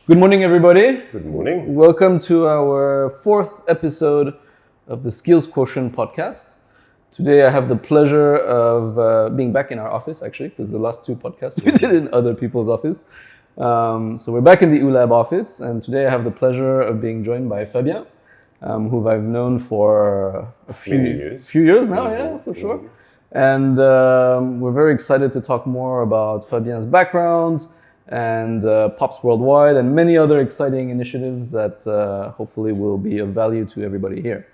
Good morning, everybody. Good morning. Welcome to our fourth episode of the Skills Quotient podcast. Today, I have the pleasure of being back in our office, actually, because the last two podcasts we did in other people's office. So we're back in the OOOLAB office, and today I have the pleasure of being joined by Fabien, who I've known for a few years now, yeah, for sure. And we're very excited to talk more about Fabien's background and POPS Worldwide and many other exciting initiatives that hopefully will be of value to everybody here.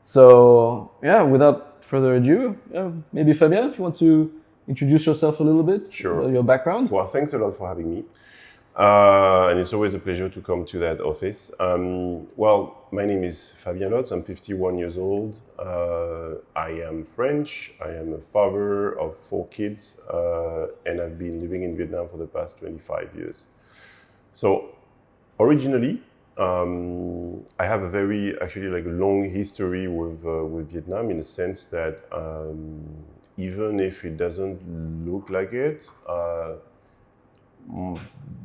So yeah, without further ado, maybe Fabien, if you want to introduce yourself a little bit, Sure. Your background. Well, thanks a lot for having me. And it's always a pleasure to come to that office. Well, my name is Fabien Lotz. I'm 51 years old. I am French. I am a father of 4 kids, and I've been living in Vietnam for the past 25 years. So originally, I have a very, actually, a long history with Vietnam, in the sense that even if it doesn't look like it,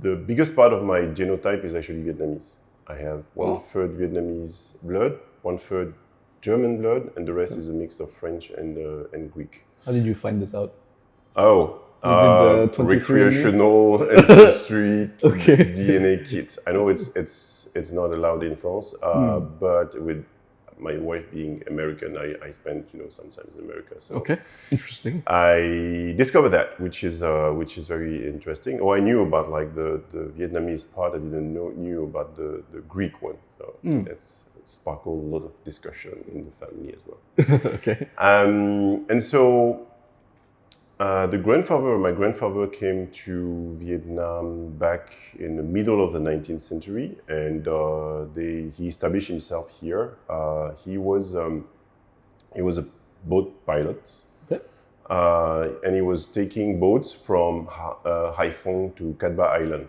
the biggest part of my genotype is actually Vietnamese. I have 1/3 Vietnamese blood, 1/3 German blood, and the rest is a mix of French and Greek. How did you find this out? Recreational ancestry Okay. DNA kit. I know it's not allowed in France, but with my wife being American, I spent sometimes in America. So Okay, interesting. I discovered that, which is very interesting. I knew about the Vietnamese part. I didn't knew about the Greek one. So that's sparkled a lot of discussion in the family as well. Okay. And so my grandfather came to Vietnam back in the middle of the 19th century, and he established himself here. He was a boat pilot, okay. And he was taking boats from Haiphong to Cat Ba Island,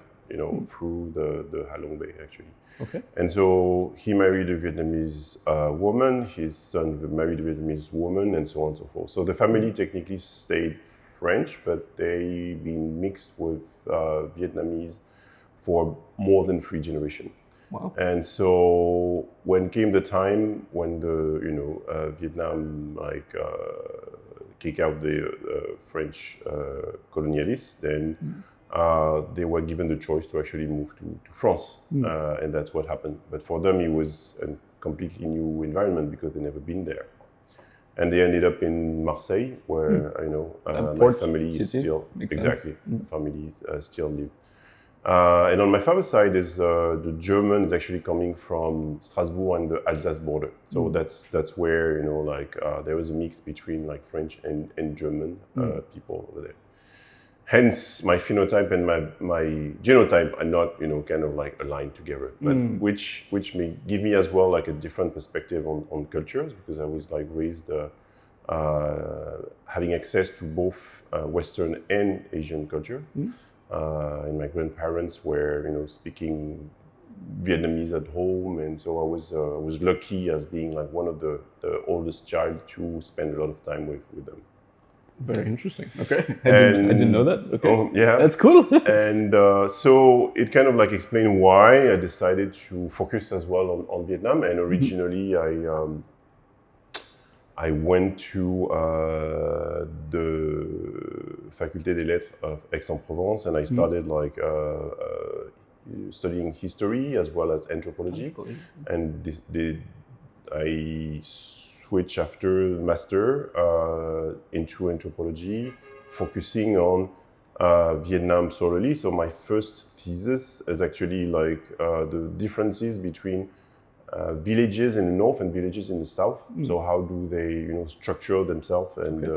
through the Halong Bay, actually. Okay. And so he married a Vietnamese woman. His son married a Vietnamese woman, and so on and so forth. So the family technically stayed French, but they've been mixed with Vietnamese for more than 3 generations. Wow. And so when came the time when Vietnam kick out the French colonialists, then they were given the choice to actually move to France, and that's what happened. But for them, it was a completely new environment because they'd never been there. And they ended up in Marseille, where my family is still still live. And on my father's side is the German is actually coming from Strasbourg and the Alsace border. So that's where there was a mix between French and German people over there. Hence, my phenotype and my genotype are not aligned together, but which may give me as well a different perspective on cultures, because I was raised having access to both Western and Asian culture. And my grandparents were speaking Vietnamese at home, and so I was lucky as being one of the oldest child to spend a lot of time with them. Very interesting. Okay, I didn't know that. Okay, yeah, that's cool. And so it kind of explained why I decided to focus as well on Vietnam. And originally, I went to the Faculté des Lettres of Aix-en-Provence, and I started studying history as well as anthropology. And I switched after master into anthropology, focusing on Vietnam solely. So my first thesis is actually the differences between villages in the north and villages in the south. So how do they structure themselves, and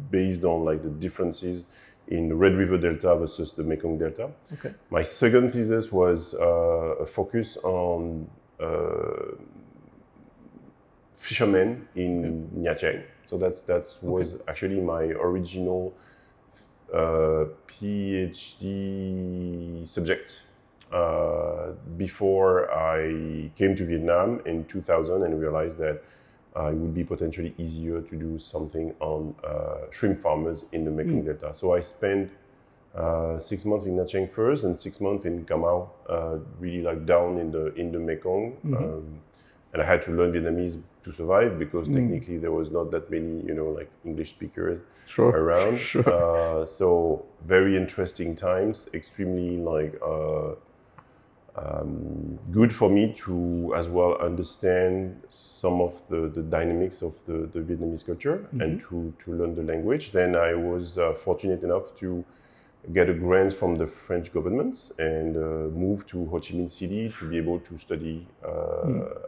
based on the differences in the Red River Delta versus the Mekong Delta. Okay. My second thesis was a focus on fishermen in Nha Trang. So that was actually my original PhD subject before I came to Vietnam in 2000 and realized that it would be potentially easier to do something on shrimp farmers in the Mekong Delta. So I spent 6 months in Nha Trang first, and 6 months in Camau, really like down in the Mekong. And I had to learn Vietnamese to survive because technically there was not that many, like English speakers around. So very interesting times, extremely like good for me to as well understand some of the dynamics of the Vietnamese culture and to learn the language. Then I was fortunate enough to get a grant from the French government and move to Ho Chi Minh City to be able to study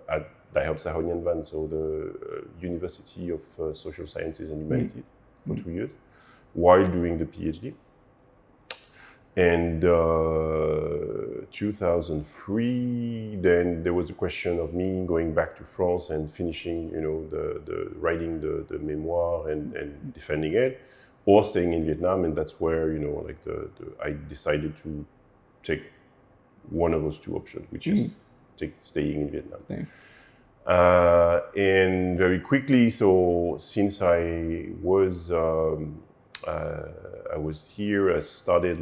at Đại học Xã hội Nhân văn, so the University of Social Sciences and Humanities for 2 years, while doing the PhD. And 2003, then there was a question of me going back to France and finishing, the writing the memoir and defending it, or staying in Vietnam. And that's where, I decided to take one of those two options, which is staying in Vietnam. And very quickly, so since I was here, I started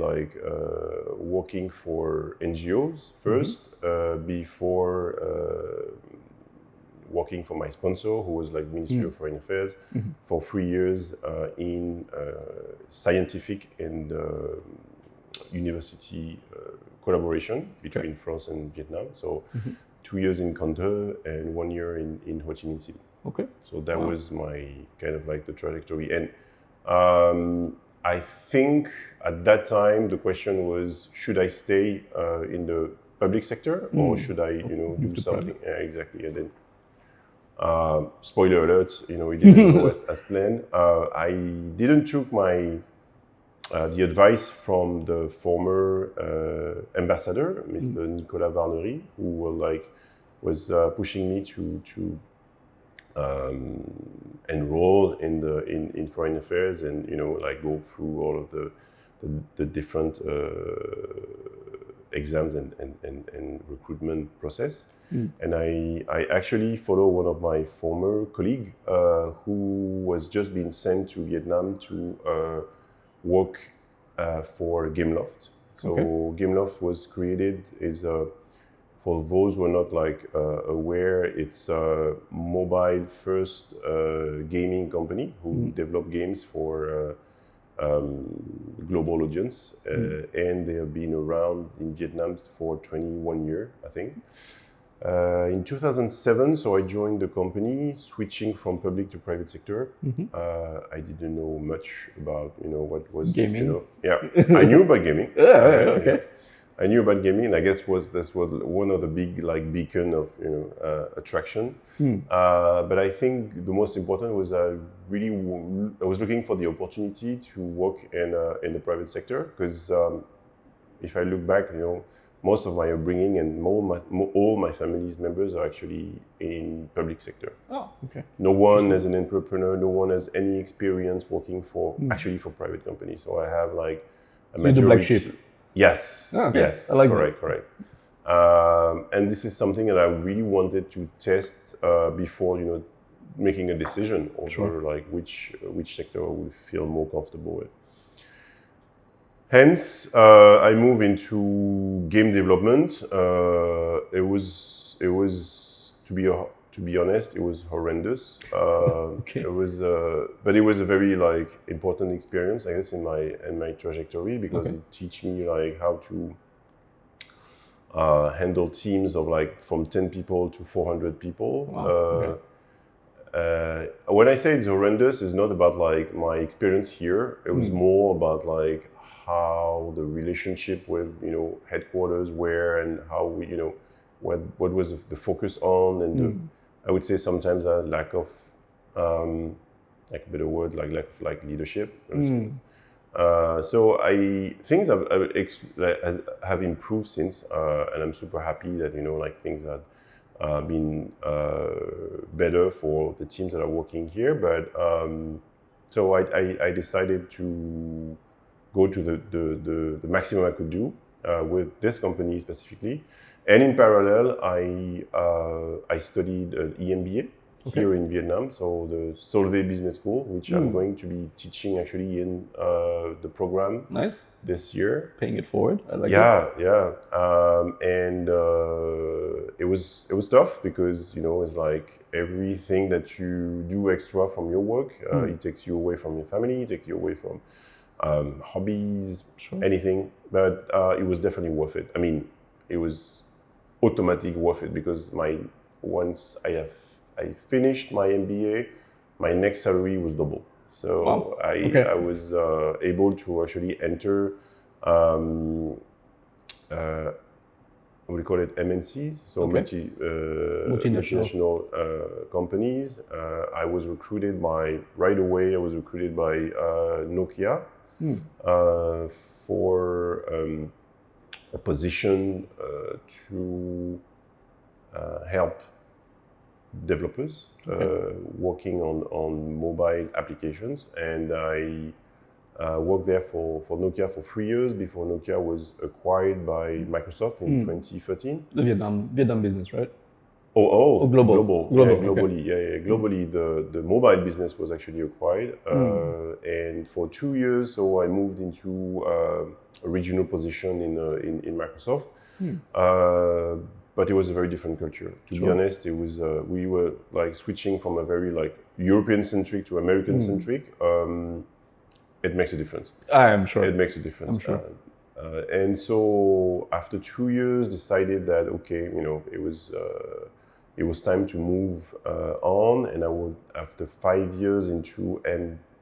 working for NGOs first, before working for my sponsor, who was Ministry of Foreign Affairs, for 3 years in scientific and university collaboration between France and Vietnam. So 2 years in Canton and 1 year in Ho Chi Minh City. Okay. So that was my kind of the trajectory. And I think at that time the question was, should I stay in the public sector or should I, do something? Yeah, exactly. And then, spoiler alert, it didn't go as planned. I didn't took the advice from the former ambassador, Mr. Nicolas Varnery, who was pushing me to enroll in foreign affairs and go through all of the different exams and recruitment process. And I actually follow one of my former colleague who was just being sent to Vietnam to work for Gameloft. So Gameloft was created for those who are not aware, it's a mobile first gaming company who develop games for global audience, and they have been around in Vietnam for 21 years, I think. In 2007, so I joined the company, switching from public to private sector. I didn't know much about, what was gaming. I knew about gaming. Okay. I knew about gaming, and I guess this was one of the big beacon of attraction. But I think the most important was I was looking for the opportunity to work in the private sector, because if I look back, most of my upbringing and all my family's members are actually in public sector. Oh, okay. No one as an entrepreneur, no one has any experience working for private companies. So I have a majority. The black sheep. Yes. Oh, okay. Yes. I like correct. And this is something that I really wanted to test before, making a decision over which sector I would feel more comfortable with. Hence, I moved into game development. It was to be honest, it was horrendous. It was, but it was a very important experience, I guess, in my trajectory, because it teach me how to handle teams of from 10 people to 400 people. Wow. When I say it's horrendous, it's not about my experience here. It was more about how the relationship with headquarters were, and how we what was the focus on, and I would say sometimes a lack of a better word, lack of leadership. So things have improved since, and I'm super happy that things have been better for the teams that are working here. But so I decided to go to the maximum I could do with this company specifically, and in parallel I studied an EMBA here in Vietnam. So the Solvay Business School, which I'm going to be teaching actually in the program this year. Paying it forward. I like it. Yeah. And it was tough because, it's like everything that you do extra from your work, it takes you away from your family, it takes you away from hobbies, anything. But it was definitely worth it. I mean, it was automatically worth it because once I finished my MBA, my next salary was double. So I was able to actually enter what do you call it, MNCs, so multinational companies. I was recruited right away I was recruited by Nokia for a position to help developers working on mobile applications, and I worked there for Nokia for 3 years before Nokia was acquired by Microsoft in 2013. The Vietnam business, right? Global. Globally. Okay. Yeah. Globally, the mobile business was actually acquired, and for 2 years, so I moved into a regional position in Microsoft. But it was a very different culture. To be honest, it was we were like switching from a very like European-centric to American-centric. It makes a difference. I am sure. It makes a difference. I'm sure. And so after 2 years, decided that it was time to move on. And after 5 years into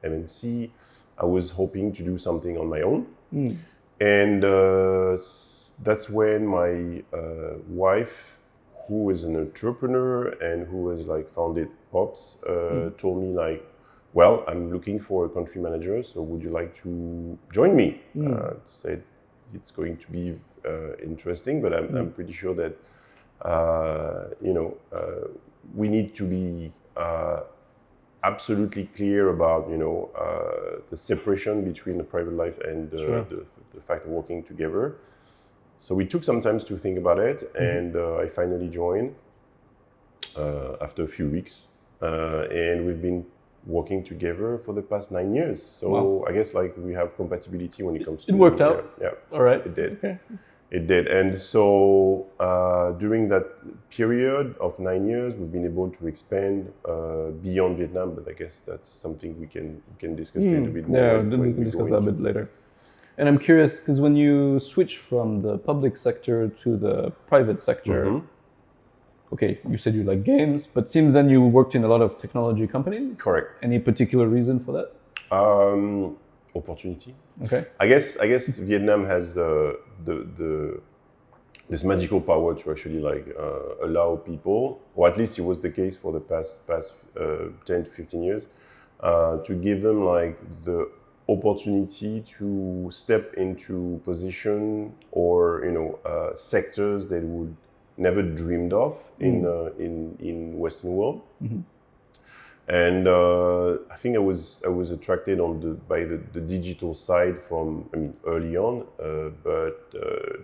MNC, I was hoping to do something on my own. And that's when my wife, who is an entrepreneur and who has like founded POPS, told me like, well, I'm looking for a country manager, so would you like to join me? Said it's going to be interesting, but I'm pretty sure that we need to be absolutely clear about the separation between the private life and the fact of working together. So we took some time to think about it, and I finally joined after a few weeks, and we've been working together for the past 9 years. So I guess like we have compatibility when it comes to... It worked out? Yeah. All right. It did. Okay. It did. And so during that period of 9 years, we've been able to expand beyond Vietnam, but I guess that's something we can discuss a little bit more. Yeah, we can discuss that a bit later. And I'm curious, because when you switch from the public sector to the private sector, okay, you said you like games, but seems then you worked in a lot of technology companies. Correct. Any particular reason for that? Opportunity. Okay. I guess Vietnam has this magical power to actually like allow people, or at least it was the case for the past 10 to 15 years, to give them like the opportunity to step into position or sectors they would never dreamed of in Western world. And I think I was attracted by the digital side from early on, but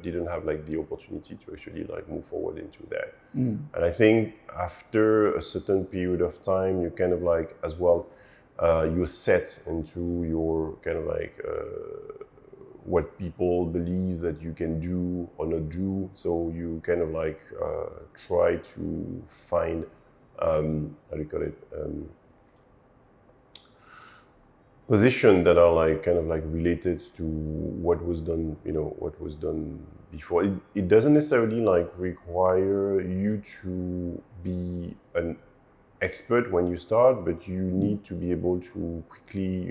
didn't have like the opportunity to actually like move forward into that. And I think after a certain period of time, you kind of like as well you're set into your kind of like what people believe that you can do or not do. So you kind of like try to find how do you call it? Positions that are like kind of like related to what was done, what was done before. It doesn't necessarily like require you to be an expert when you start, but you need to be able to quickly,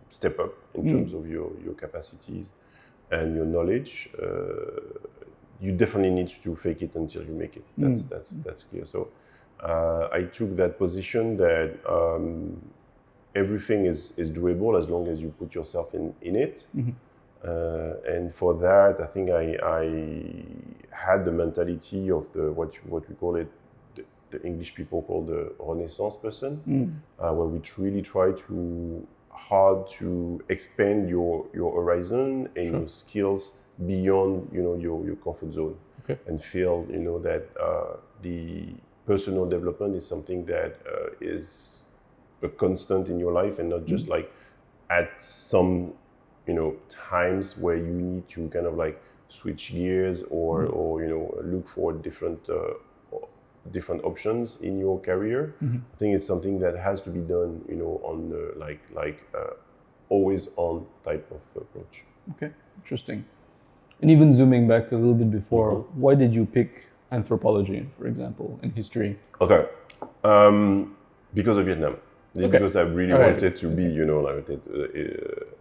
step up in terms of your capacities and your knowledge. You definitely need to fake it until you make it. That's clear. So I took that position that everything is doable as long as you put yourself in it. And for that, I think I had the mentality of what we call it, the English people call the Renaissance person, where we really try hard to expand your horizon and your skills beyond your comfort zone, and feel that personal development is something that is a constant in your life, and not just like at some times where you need to kind of like switch gears or look for different options in your career. I think it's something that has to be done on always on type of approach. Okay, interesting. And even zooming back a little bit before, why did you pick anthropology, for example, in history? Okay, because of Vietnam. Because I really wanted to be,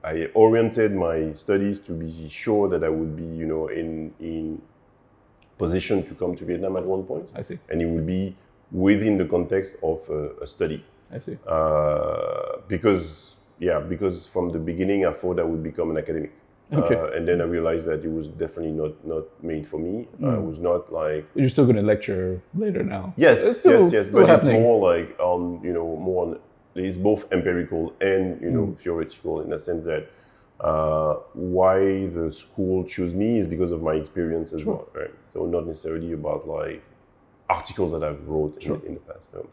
I oriented my studies to be sure that I would be, in position to come to Vietnam at one point. I see. And it would be within the context of a study. I see. Because from the beginning I thought I would become an academic. And then I realized that it was definitely not made for me. I was not like... You're still going to lecture later now. Yes, but happening. It's more like it's both empirical and theoretical, in the sense that why the school chose me is because of my experience as well, right? So not necessarily about like articles that I've wrote in the past. And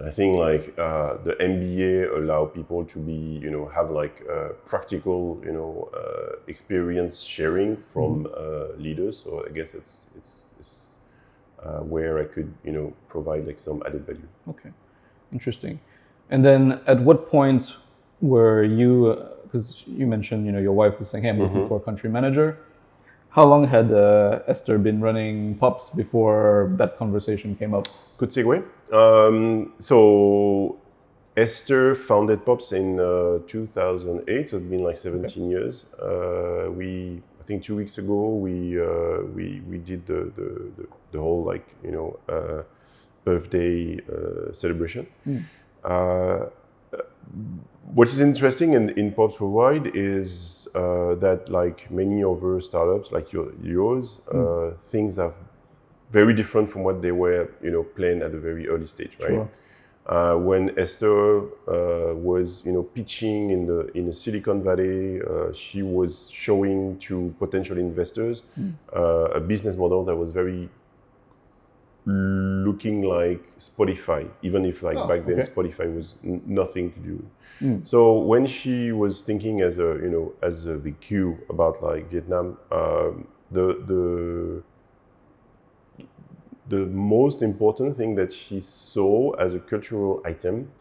I think like the MBA allow people to be, have like practical, experience sharing from leaders. So I guess it's where I could, provide like some added value. Okay, interesting. And then at what point were you, because you mentioned, your wife was saying, hey, I'm looking for a country manager. How long had Esther been running POPS before that conversation came up? Good segue. So Esther founded POPS in 2008, so it's been like 17 years. I think 2 weeks ago, we did the whole like, birthday celebration. What is interesting in POPS Worldwide is that like many other startups like yours, things are very different from what they were, planned at a very early stage, right? Sure. When Esther was, pitching in the Silicon Valley, she was showing to potential investors a business model that was very looking like Spotify, even if like back then Spotify was nothing to do. So when she was thinking as a VQ about like Vietnam, the most important thing that she saw as a cultural item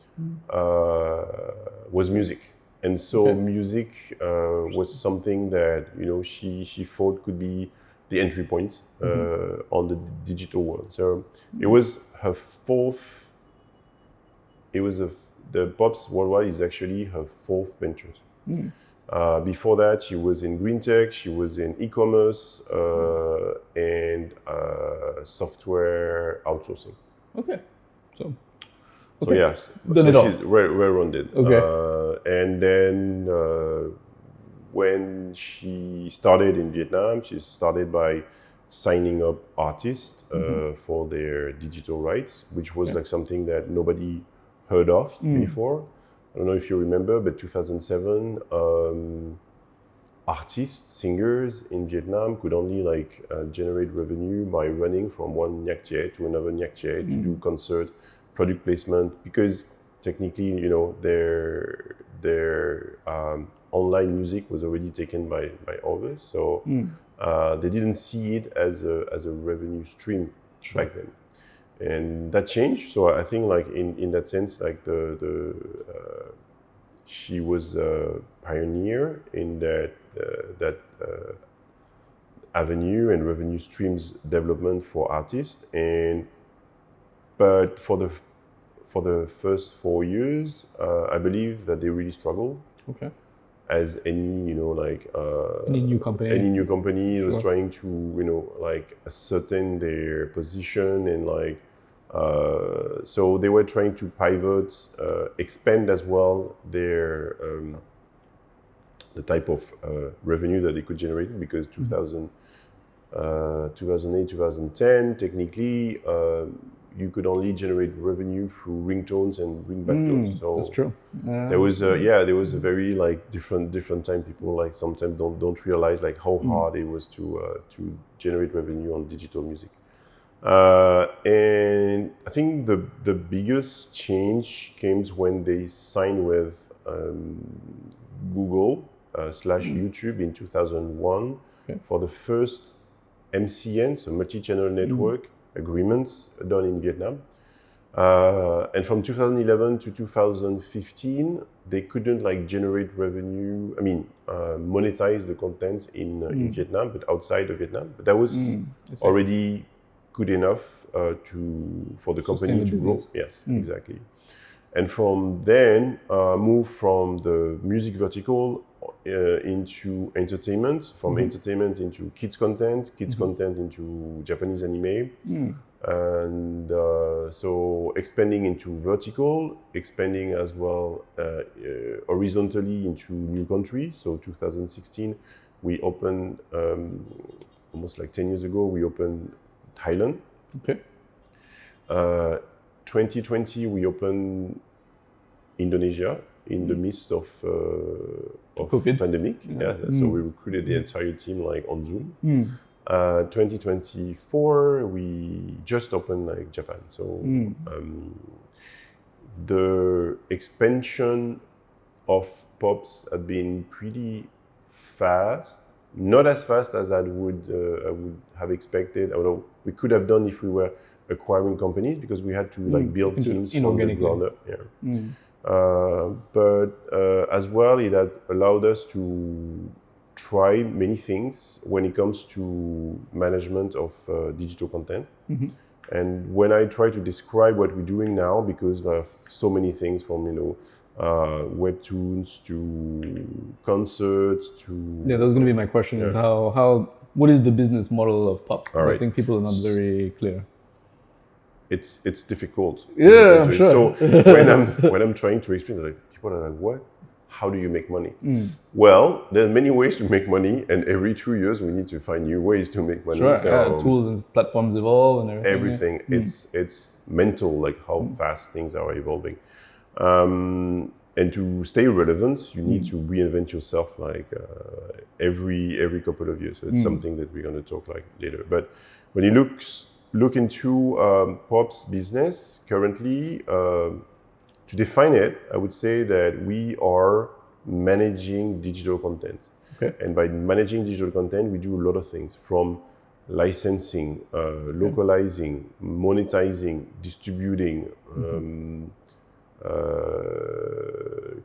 was music. And so music was something that, she thought could be the entry point on the digital world. So it was her the POPS Worldwide is actually her fourth venture. Before that, she was in green tech, she was in e-commerce and software outsourcing. So yes, done it all. She's well-rounded. And then when she started in Vietnam, she started by signing up artists for their digital rights, which was like something that nobody heard of before. I don't know if you remember, but 2007, artists, singers in Vietnam could only like generate revenue by running from one Nhạc Trẻ to another Nhạc Trẻ to do concert, product placement, because technically, their online music was already taken by others. So they didn't see it as a revenue stream back then. And that changed. So I think like in that sense, like she was a pioneer in that avenue and revenue streams development for artists. But for the first 4 years, I believe that they really struggled. As any any new company was trying to ascertain their position, and so they were trying to pivot, expand as well their the type of revenue that they could generate, because 2008, 2010, technically you could only generate revenue through ringtones and ringback tones. So that's true. There was a very different time. People sometimes don't realize how hard it was to generate revenue on digital music. And I think the biggest change came when they signed with Google slash YouTube in 2001 for the first MCN, so multi-channel network agreements done in Vietnam. And from 2011 to 2015, they couldn't like generate revenue. I mean, monetize the content in Vietnam, but outside of Vietnam. But that was already good enough for the company to grow. Yes, exactly. And from then, moved from the music vertical into entertainment, from entertainment into kids content into Japanese anime. And so expanding into vertical, expanding as well horizontally into new countries. So 2016, we opened, almost like 10 years ago, we opened Thailand. Okay. 2020, we opened Indonesia in the midst of COVID pandemic. Yeah. So we recruited the entire team like on Zoom. 2024, we just opened like Japan. So the expansion of POPS had been pretty fast. Not as fast as I would have expected. Although we could have done if we were acquiring companies, because we had to like build teams from the ground up. Yeah. But as well, it had allowed us to try many things when it comes to management of digital content. And when I try to describe what we're doing now, because there are so many things from webtoons to concerts to that was going to be my question. Is what is the business model of POPS? Right. I think people are not very clear. It's difficult. Yeah, I'm sure. So when I'm trying to explain, like, people are like, what? How do you make money? Well, there are many ways to make money, and every 2 years we need to find new ways to make money. Sure, So, tools and platforms evolve and everything. It's mental, like how fast things are evolving. And to stay relevant, you need to reinvent yourself like every couple of years. So it's something that we're going to talk like later. But when you look into POPS business currently, to define it, I would say that we are managing digital content. Okay. And by managing digital content, we do a lot of things, from licensing, localizing, monetizing, distributing,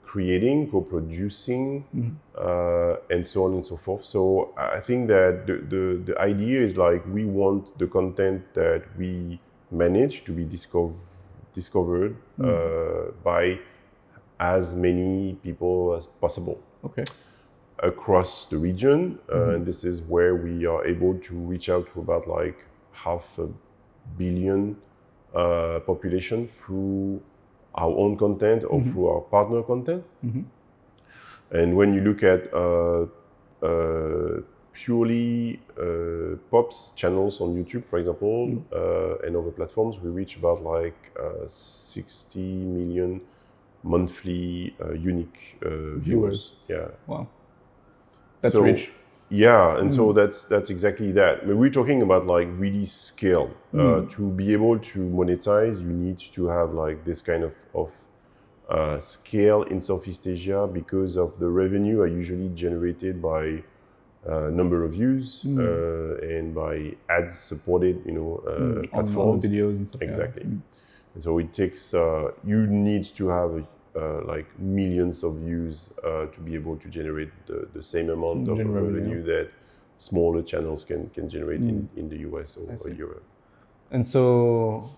creating, co-producing, and so on and so forth. So I think that the idea is like, we want the content that we manage to be discovered by as many people as possible. Okay. Across the region, and this is where we are able to reach out to about like 500 million population through our own content or through our partner content. And when you look at purely POPS channels on YouTube, for example, and other platforms, we reach about like 60 million monthly unique viewers. Yeah. Wow. That's rich. Yeah, and so that's exactly that. I mean, we're talking about like really scale. To be able to monetize, you need to have like this kind of scale in Southeast Asia, because of the revenue are usually generated by number of views and by ads supported, platforms. On videos and stuff. Exactly. And so it takes, you need to have like millions of views to be able to generate the same amount of revenue that smaller channels can generate in the US or Europe. And so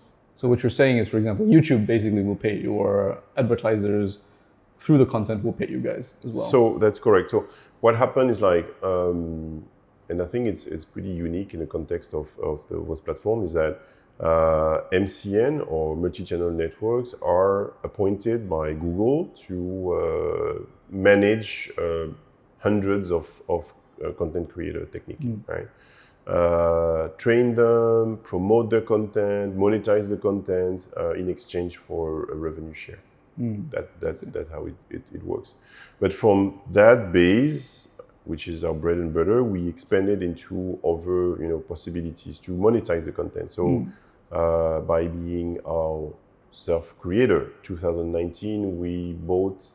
what you're saying is, for example, YouTube basically will pay you, or advertisers through the content will pay you guys as well. So that's correct. So what happened is like, and I think it's pretty unique in the context of those platforms, is that MCN or multi-channel networks are appointed by Google to manage hundreds of content creator technique, right? Train them, promote their content, monetize the content in exchange for a revenue share. That's how it works. But from that base, which is our bread and butter, we expanded into other, possibilities to monetize the content. So by being our self-creator, 2019, we bought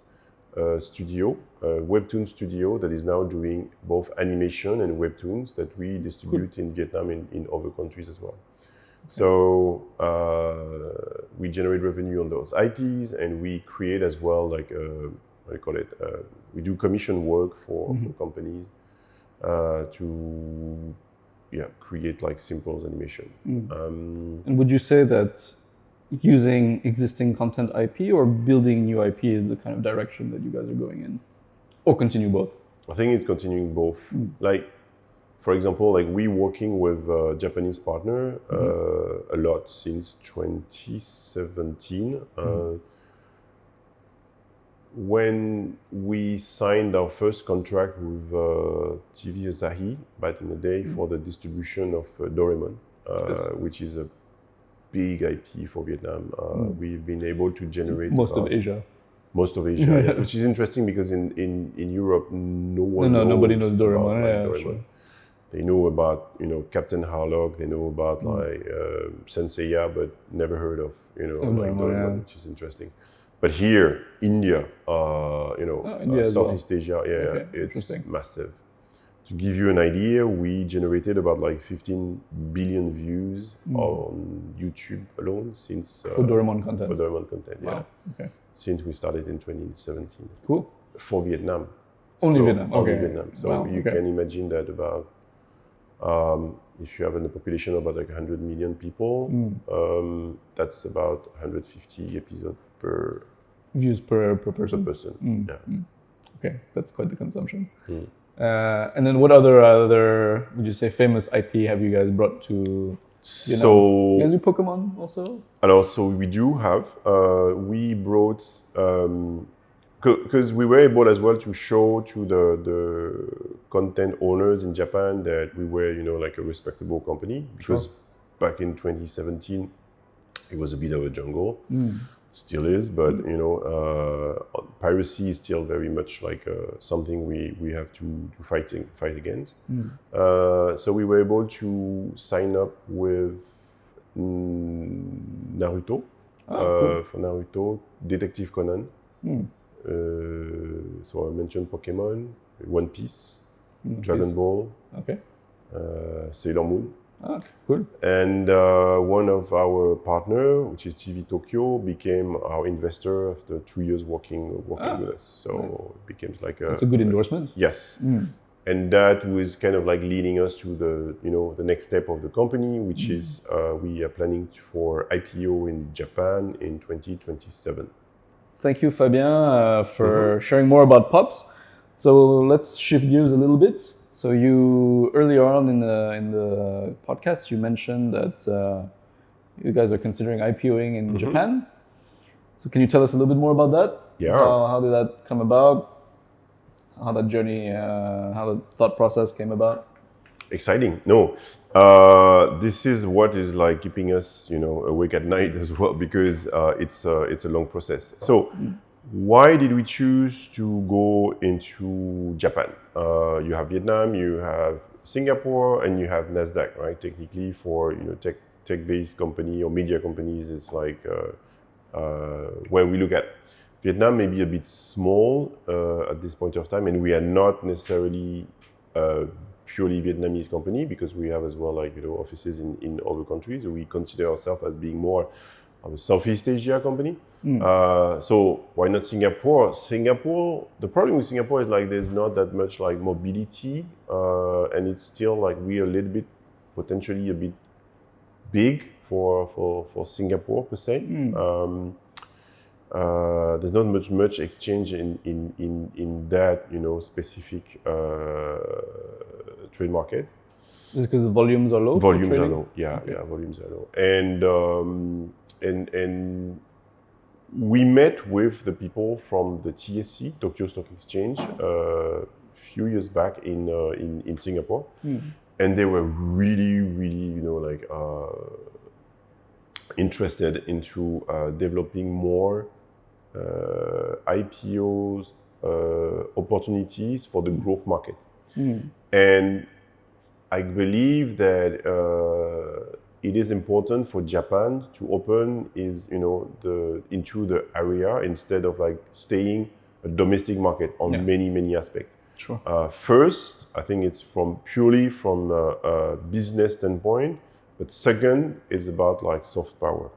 a studio, a webtoon studio that is now doing both animation and webtoons that we distribute in Vietnam and in other countries as well. So we generate revenue on those IPs, and we create as well, like what do you call it? We do commission work for companies to create like simple animation. And would you say that using existing content IP or building new IP is the kind of direction that you guys are going in, or continue both? I think it's continuing both. Like, for example, like we working with a Japanese partner a lot since 2017. When we signed our first contract with TV Asahi back in the day for the distribution of Doraemon, which is a big IP for Vietnam, we've been able to generate most of Asia, yeah, which is interesting because in Europe nobody knows Doraemon. Doraemon. Sure. They know about Captain Harlock, they know about like Senseiya, but never heard of Doraemon, which is interesting. But here, India, India Southeast Asia, it's massive. To give you an idea, we generated about like 15 billion views on YouTube alone since for Doraemon content. For Doraemon content, wow. Okay. Since we started in 2017. Cool. For Vietnam. Only Vietnam. Only Vietnam. So you can imagine that about if you have a population of about like 100 million people, that's about 150 episodes per views per person. Okay, that's quite the consumption. And then what other would you say famous IP have you guys brought to Vietnam? So you guys do Pokemon also? And also we do have we brought because we were able as well to show to the content owners in Japan that we were like a respectable company, because back in 2017 it was a bit of a jungle. Still is, but piracy is still very much like something we have to fight against. So we were able to sign up with Naruto for Naruto, Detective Conan. So I mentioned Pokemon, One Piece, Dragon Ball, Sailor Moon. Cool. And one of our partner, which is TV Tokyo, became our investor after 2 years working with us. So it became like that's a good endorsement. Yes. And that was kind of like leading us to the next step of the company, which is we are planning for IPO in Japan in 2027. Thank you, Fabien, for sharing more about POPS. So let's shift gears a little bit. So you earlier on in the podcast, you mentioned that you guys are considering IPOing in Japan. So can you tell us a little bit more about that? Yeah. How did that come about? How that journey, how the thought process came about? Exciting. No, this is what is like keeping us, awake at night as well, because it's a long process. So. Why did we choose to go into Japan? You have Vietnam, you have Singapore, and you have Nasdaq, right? Technically, for tech-based company or media companies, it's like where we look at. Vietnam may be a bit small at this point of time, and we are not necessarily a purely Vietnamese company, because we have as well offices in other countries. So we consider ourselves as being more of a Southeast Asia company. So why not Singapore? The problem with Singapore is like there's not that much like mobility, and it's still like we are a little bit, potentially a bit big for Singapore per se. There's not much exchange in that specific trade market. Is it because the volumes are low? Volumes are low. Yeah, volumes are low. And we met with the people from the TSC, Tokyo Stock Exchange, a few years back in Singapore, and they were really interested into developing more IPOs opportunities for the growth market. And I believe that it is important for Japan to open into the area instead of like staying a domestic market on many aspects. Sure. First, I think it's purely from a business standpoint, but second is about like soft power.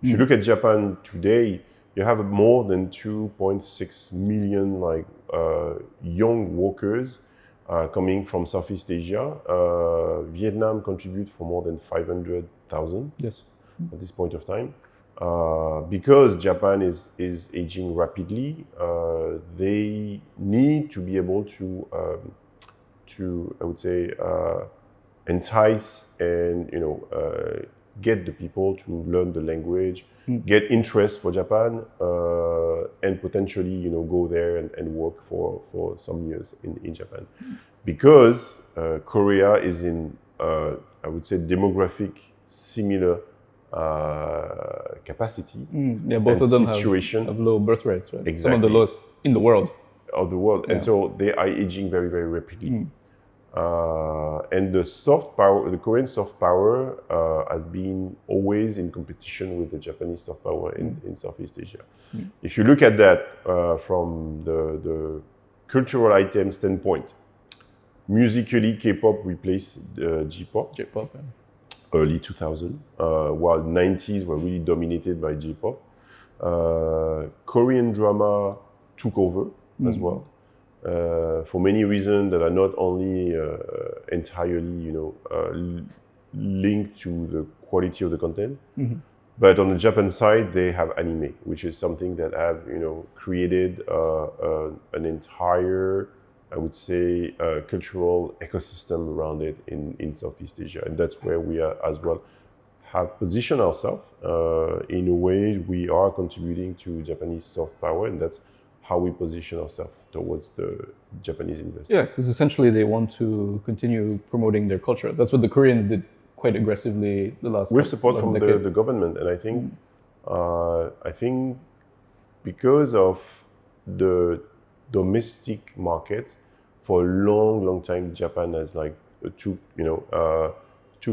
If you look at Japan today, you have more than 2.6 million like young workers coming from Southeast Asia. Vietnam contributes for more than 500,000 at this point of time. Because Japan is aging rapidly, they need to be able to I would say, entice and get the people to learn the language, get interest for Japan, and potentially go there and work for some years in Japan. Because Korea is in I would say demographic similar capacity. Both of them have low birth rates, right? Exactly. Some of the lowest in the world. And so they are aging very rapidly. And the soft power, the Korean soft power, has been always in competition with the Japanese soft power in Southeast Asia. If you look at that from the cultural item standpoint, musically, K-pop replaced J-pop. J-pop, early 2000, while 90s were really dominated by J-pop. Korean drama took over as well, for many reasons that are not only entirely, linked to the quality of the content, but on the Japan side, they have anime, which is something that have, created an entire, I would say, cultural ecosystem around it in Southeast Asia. And that's where we are as well have positioned ourselves. In a way, we are contributing to Japanese soft power, and that's how we position ourselves towards the Japanese investors. Yeah, because essentially they want to continue promoting their culture. That's what the Koreans did quite aggressively the last with support from the government. And I think because of the domestic market, for a long time, Japan has like took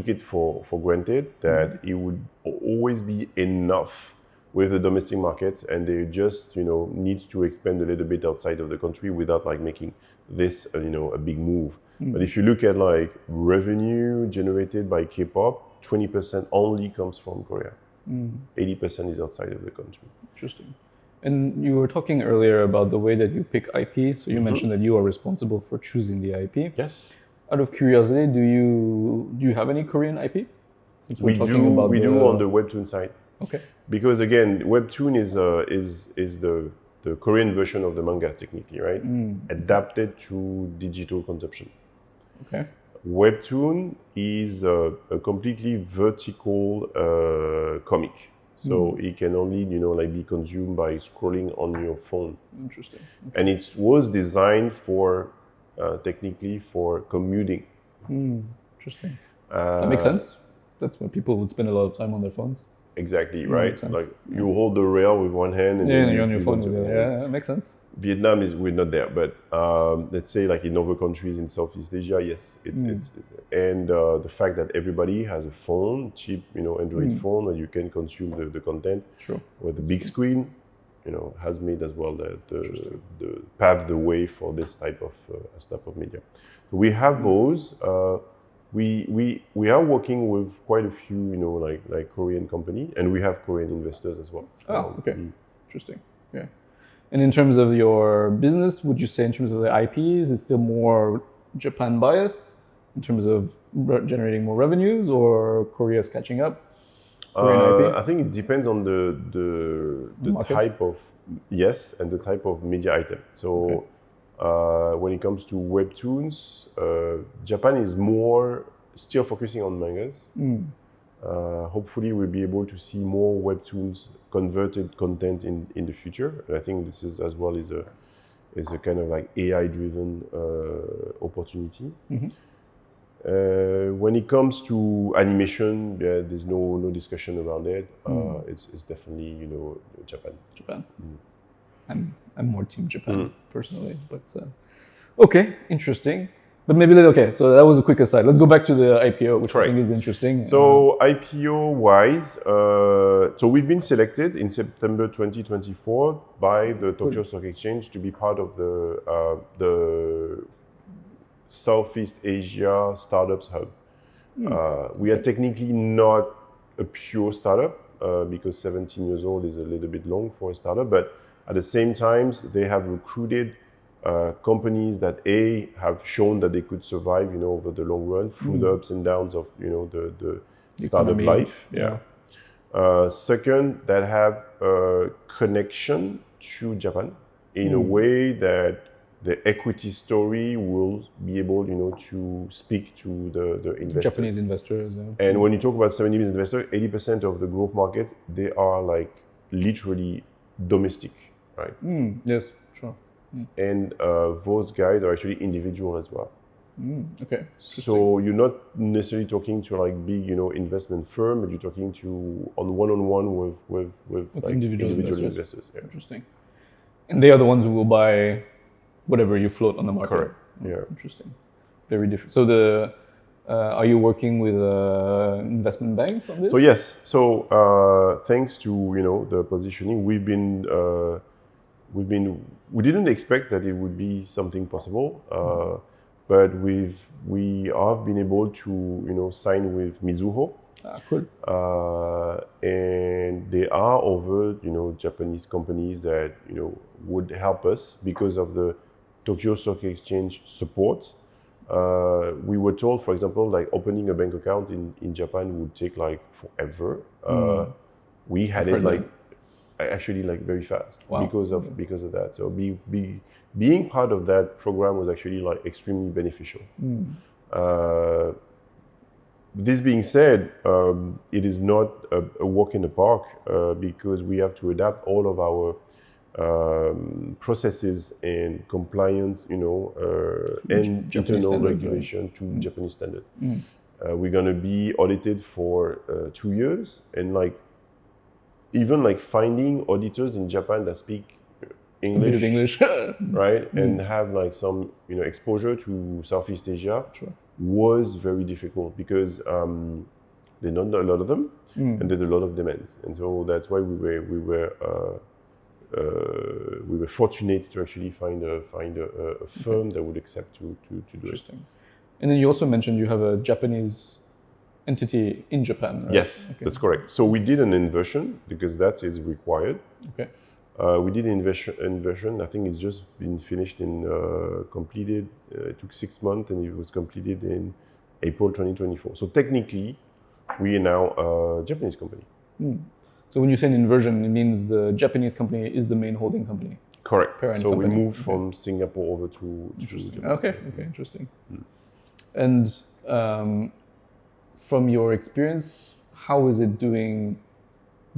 it for granted that it would always be enough with the domestic market, and they just need to expand a little bit outside of the country without like making this a big move. But if you look at like revenue generated by K-pop, 20% only comes from Korea. 80% is outside of the country. Interesting. And you were talking earlier about the way that you pick IP. So you mentioned that you are responsible for choosing the IP. Yes. Out of curiosity, do you have any Korean IP? Since we do on the Webtoon side. Okay. Because again, Webtoon is the Korean version of the manga, technically, right? Adapted to digital consumption. Okay. Webtoon is a completely vertical comic. So it can only, be consumed by scrolling on your phone. Interesting. Okay. And it was designed for, technically, for commuting. Interesting. That makes sense. That's when people would spend a lot of time on their phones. Exactly, right? Like you hold the rail with one hand and then you're on your phone. That makes sense. Vietnam we're not there, but let's say like in other countries in Southeast Asia, yes, it's and the fact that everybody has a phone, cheap, Android phone, where you can consume the content with a big screen, has made as well the paved the way for this type of media. So we have those. We are working with quite a few, like Korean company, and we have Korean investors as well. Oh, okay. Interesting. Yeah. And in terms of your business, would you say in terms of the IPs, it's still more Japan biased in terms of generating more revenues, or Korea's catching up? I think it depends on the type of, and the type of media item. So when it comes to webtoons, Japan is more still focusing on mangas. Hopefully we'll be able to see more webtoons converted content in the future. And I think this is as well is a kind of like AI driven opportunity. When it comes to animation, there's no discussion around it. It's definitely Japan. I'm more team Japan personally, but okay, interesting. But maybe okay. So that was a quick aside. Let's go back to the IPO, which I think is interesting. So IPO-wise, so we've been selected in September 2024 by the Tokyo Stock Exchange to be part of the Southeast Asia Startups Hub. We are technically not a pure startup because 17 years old is a little bit long for a startup, but at the same time, they have recruited companies that have shown that they could survive, over the long run through the ups and downs of, the startup life. Second, that have a connection to Japan in a way that the equity story will be able, to speak to the investors. Japanese investors. Yeah. And when you talk about 70 million investors, 80% of the growth market, they are like literally domestic, right? Yes, sure. And those guys are actually individual as well. Okay. So you're not necessarily talking to like big, investment firm, but you're talking to one-on-one with like individual investors. Yeah. Interesting. And they are the ones who will buy whatever you float on the market. Correct. Yeah. Interesting. Very different. So are you working with an investment bank on this? So yes. So thanks to the positioning, we didn't expect that it would be something possible, but we have been able to sign with Mizuho. Cool. And there are other Japanese companies that would help us because of the Tokyo Stock Exchange support. We were told, for example, like opening a bank account in Japan would take like forever. We had it like actually like very fast because of that. So being part of that program was actually like extremely beneficial. This being said, it is not a walk in the park because we have to adapt all of our processes and compliance, and internal regulation to Japanese standard. We're gonna be audited for 2 years, and even finding auditors in Japan that speak English, a bit of English, right, and have some exposure to Southeast Asia was very difficult because there are not a lot of them, and there's a lot of demands, and so that's why we were fortunate to actually find a firm that would accept to do it. Interesting. And then you also mentioned you have a Japanese entity in Japan, right? Yes, that's correct. So we did an inversion because that is required. Okay. We did an inversion. I think it's just been finished completed. It took 6 months and it was completed in April 2024. So technically, we are now a Japanese company. So when you say an inversion, it means the Japanese company is the main holding company. Correct. Parent so company. We moved from Singapore over to Japan. Okay, interesting. And from your experience, how is it doing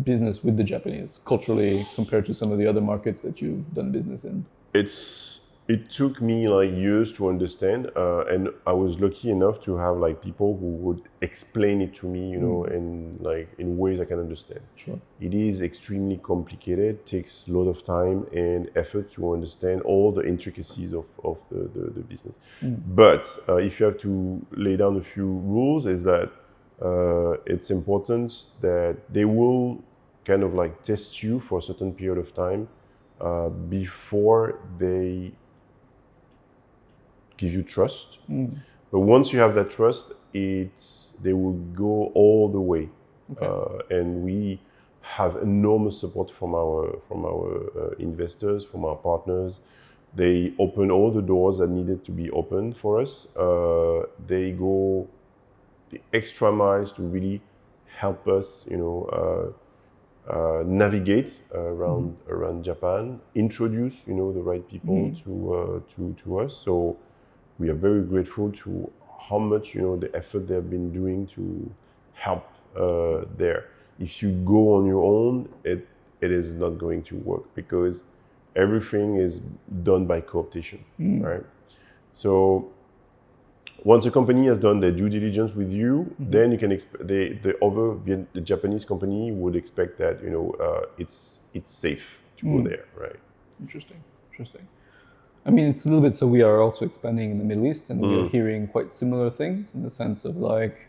business with the Japanese culturally compared to some of the other markets that you've done business in? It took me years to understand, and I was lucky enough to have people who would explain it to me, in ways I can understand. Sure. It is extremely complicated, takes a lot of time and effort to understand all the intricacies of the business. But if you have to lay down a few rules, is that it's important that they will kind of test you for a certain period of time before they give you trust. But once you have that trust, they will go all the way. Okay. And we have enormous support from our investors, from our partners. They open all the doors that needed to be opened for us. They go the extra miles to really help us, navigate around Japan, introduce the right people to us. So we are very grateful to how much the effort they have been doing to help there. If you go on your own, it is not going to work because everything is done by co-optation, right? So once a company has done their due diligence with you, then you can the Japanese company would expect that it's safe to go there, right? Interesting. I mean, it's a little bit, so we are also expanding in the Middle East, and we are hearing quite similar things in the sense of like,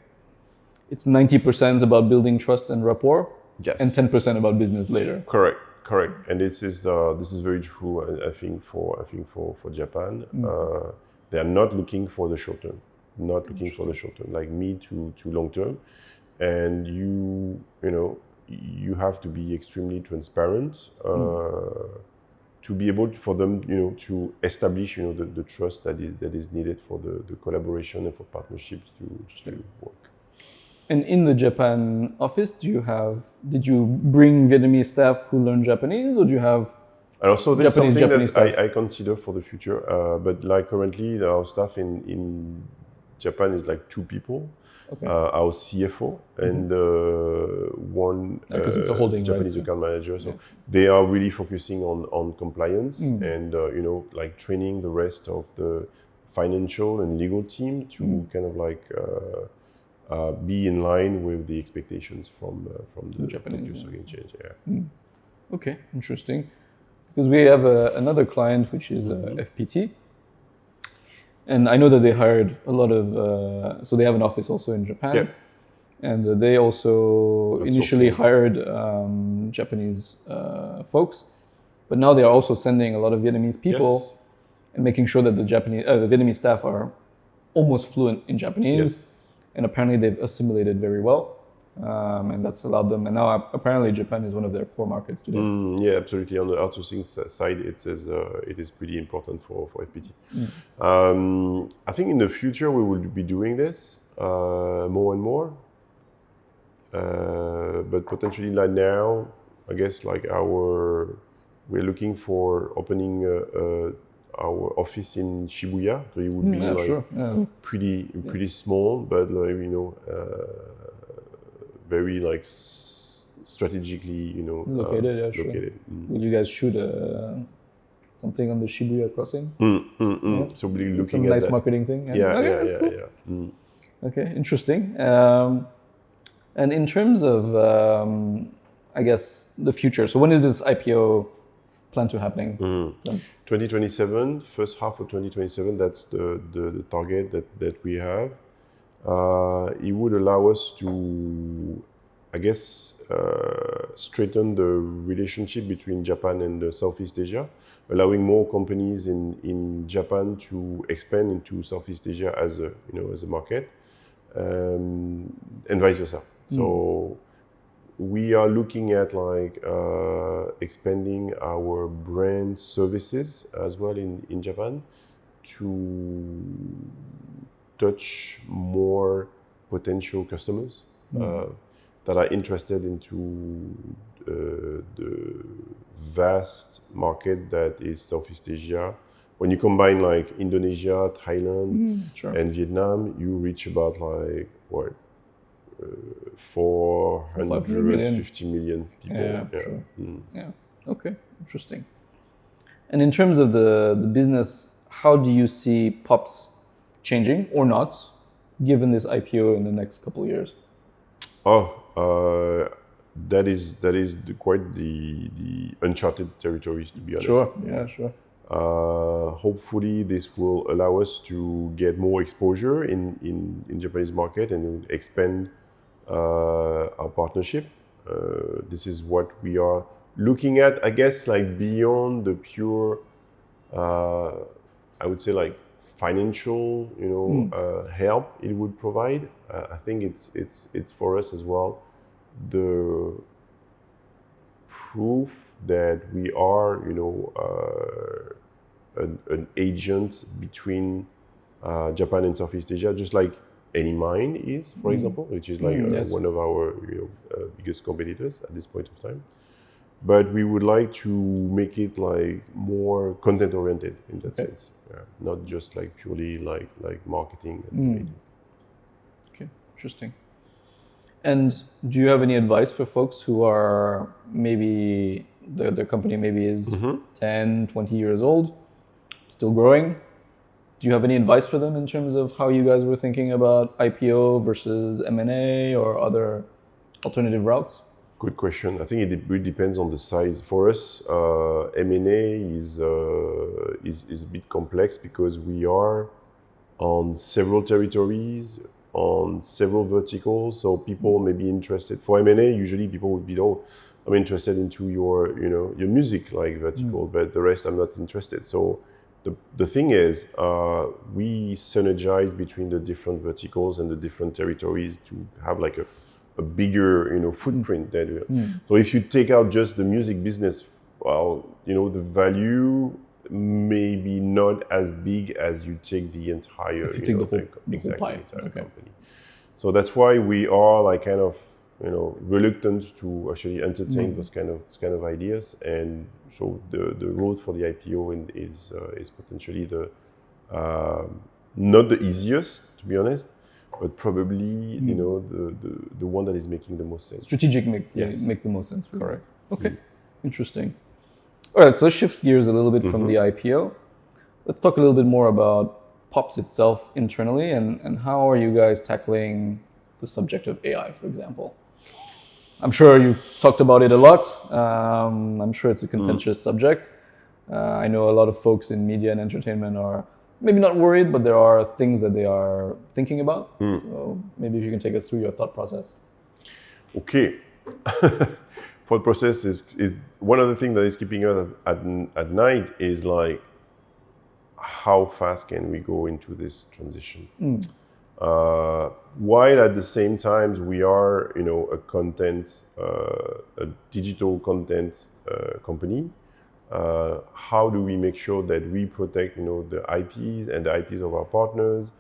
it's 90% about building trust and rapport, Yes. and 10% about business later. Correct. And this is very true. I think for Japan, they are not looking for the short term, like mid to long term, and you have to be extremely transparent to be able for them to establish the trust that is needed for the collaboration and for partnerships to work. And in the Japan office, did you bring Vietnamese staff who learn Japanese, or do you have and also this Japanese something that staff? I consider for the future, but like currently our staff in Japan is like 2 people. Okay. Our CFO and one because it's a holding, Japanese right? account manager. So they are really focusing on compliance and like training the rest of the financial and legal team to kind of like be in line with the expectations from the Japanese Tokyo Stock Exchange. Yeah. Okay, interesting. Because we have another client which is FPT. And I know that they hired a lot of, so they have an office also in Japan. Yeah. And they also initially hired Japanese folks, but now they are also sending a lot of Vietnamese people and making sure that the Vietnamese staff are almost fluent in Japanese. Yes. And apparently they've assimilated very well. And that's allowed them. And now apparently Japan is one of their core markets today. Yeah, absolutely. On the outsourcing side, it is pretty important for FPT. I think in the future we will be doing this more and more. But potentially like now, I guess like we're looking for opening our office in Shibuya. So it would be pretty small, but very like strategically, located. Sure. Will you guys shoot something on the Shibuya crossing? So we're looking some at nice that. marketing thing. Cool. Okay, interesting. And in terms of, I guess, the future. So when is this IPO planned to happening? 2027, first half of 2027. That's the target that we have. It would allow us to, I guess, strengthen the relationship between Japan and Southeast Asia, allowing more companies in Japan to expand into Southeast Asia as a market, and vice versa. So we are looking at like expanding our brand services as well in Japan to touch more potential customers that are interested into the vast market that is Southeast Asia. When you combine like Indonesia, Thailand, and Vietnam, you reach about like what 450 million people. Yeah. Okay. Interesting. And in terms of the business, how do you see POPS changing or not, given this IPO in the next couple of years? That is quite the uncharted territories, to be honest. Sure. Hopefully, this will allow us to get more exposure in Japanese market and expand our partnership. This is what we are looking at, I guess, like beyond the pure, I would say like financial, help it would provide. I think it's for us as well the proof that we are, an agent between Japan and Southeast Asia, just like any mine is, for example, which is like one of our biggest competitors at this point of time. But we would like to make it like more content oriented in that sense, not just like purely like marketing. Okay, interesting. And do you have any advice for folks who are maybe their company maybe is 10, 20 years old, still growing? Do you have any advice for them in terms of how you guys were thinking about IPO versus M&A or other alternative routes? Good question. I think it really depends on the size. For us, M&A is a bit complex because we are on several territories, on several verticals. So people may be interested. For M&A, usually people would be, oh, I'm interested into your music like vertical, but the rest I'm not interested. So the thing is, we synergize between the different verticals and the different territories to have like a bigger, footprint. So if you take out just the music business, well, the value may be not as big as you take the entire, if you take the whole pie. Company. So that's why we are like kind of, reluctant to actually entertain those kind of ideas. And so the road for the IPO is potentially the not the easiest, to be honest, but probably the one that is making the most sense. Strategic makes the most sense. Correct. Okay. Interesting. All right. So let's shift gears a little bit from the IPO. Let's talk a little bit more about POPS itself internally, and how are you guys tackling the subject of AI, for example? I'm sure you've talked about it a lot. I'm sure it's a contentious subject. I know a lot of folks in media and entertainment are maybe not worried, but there are things that they are thinking about. So maybe if you can take us through your thought process. Okay. Thought process is one of the things that is keeping us at night is like, how fast can we go into this transition? While at the same time we are, a digital content company. How do we make sure that we protect, the IPs and the IPs of our partners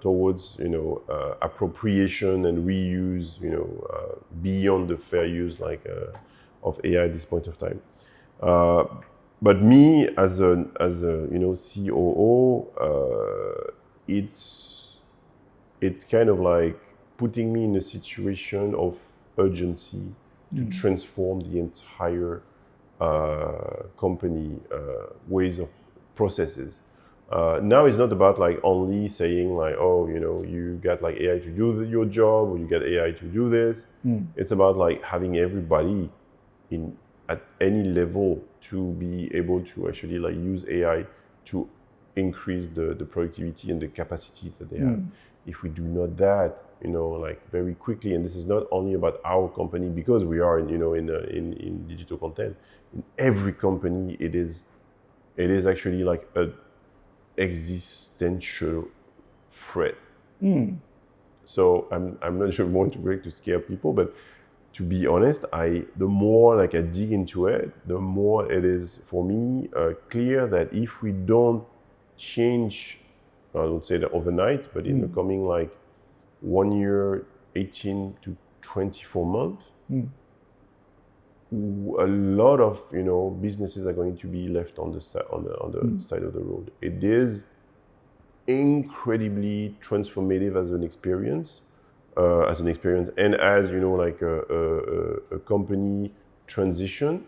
towards, appropriation and reuse, beyond the fair use of AI at this point of time. But me as a COO, it's kind of like putting me in a situation of urgency to transform the entire company ways of processes. Now it's not about like only saying like, oh, you got like AI to do your job, or you get AI to do this. It's about like having everybody at any level to be able to actually like use AI to increase the productivity and the capacities that they have. If we do not that, like very quickly, and this is not only about our company, because we are in digital content. In every company, it is actually like a existential threat. So I'm not sure I want to break to scare people, but to be honest, the more like I dig into it, the more it is for me clear that if we don't change, I don't say that overnight, but in the coming like 1 year, 18 to 24 months, a lot of businesses are going to be left on the side of the road. It is incredibly transformative as an experience, and as like a company transition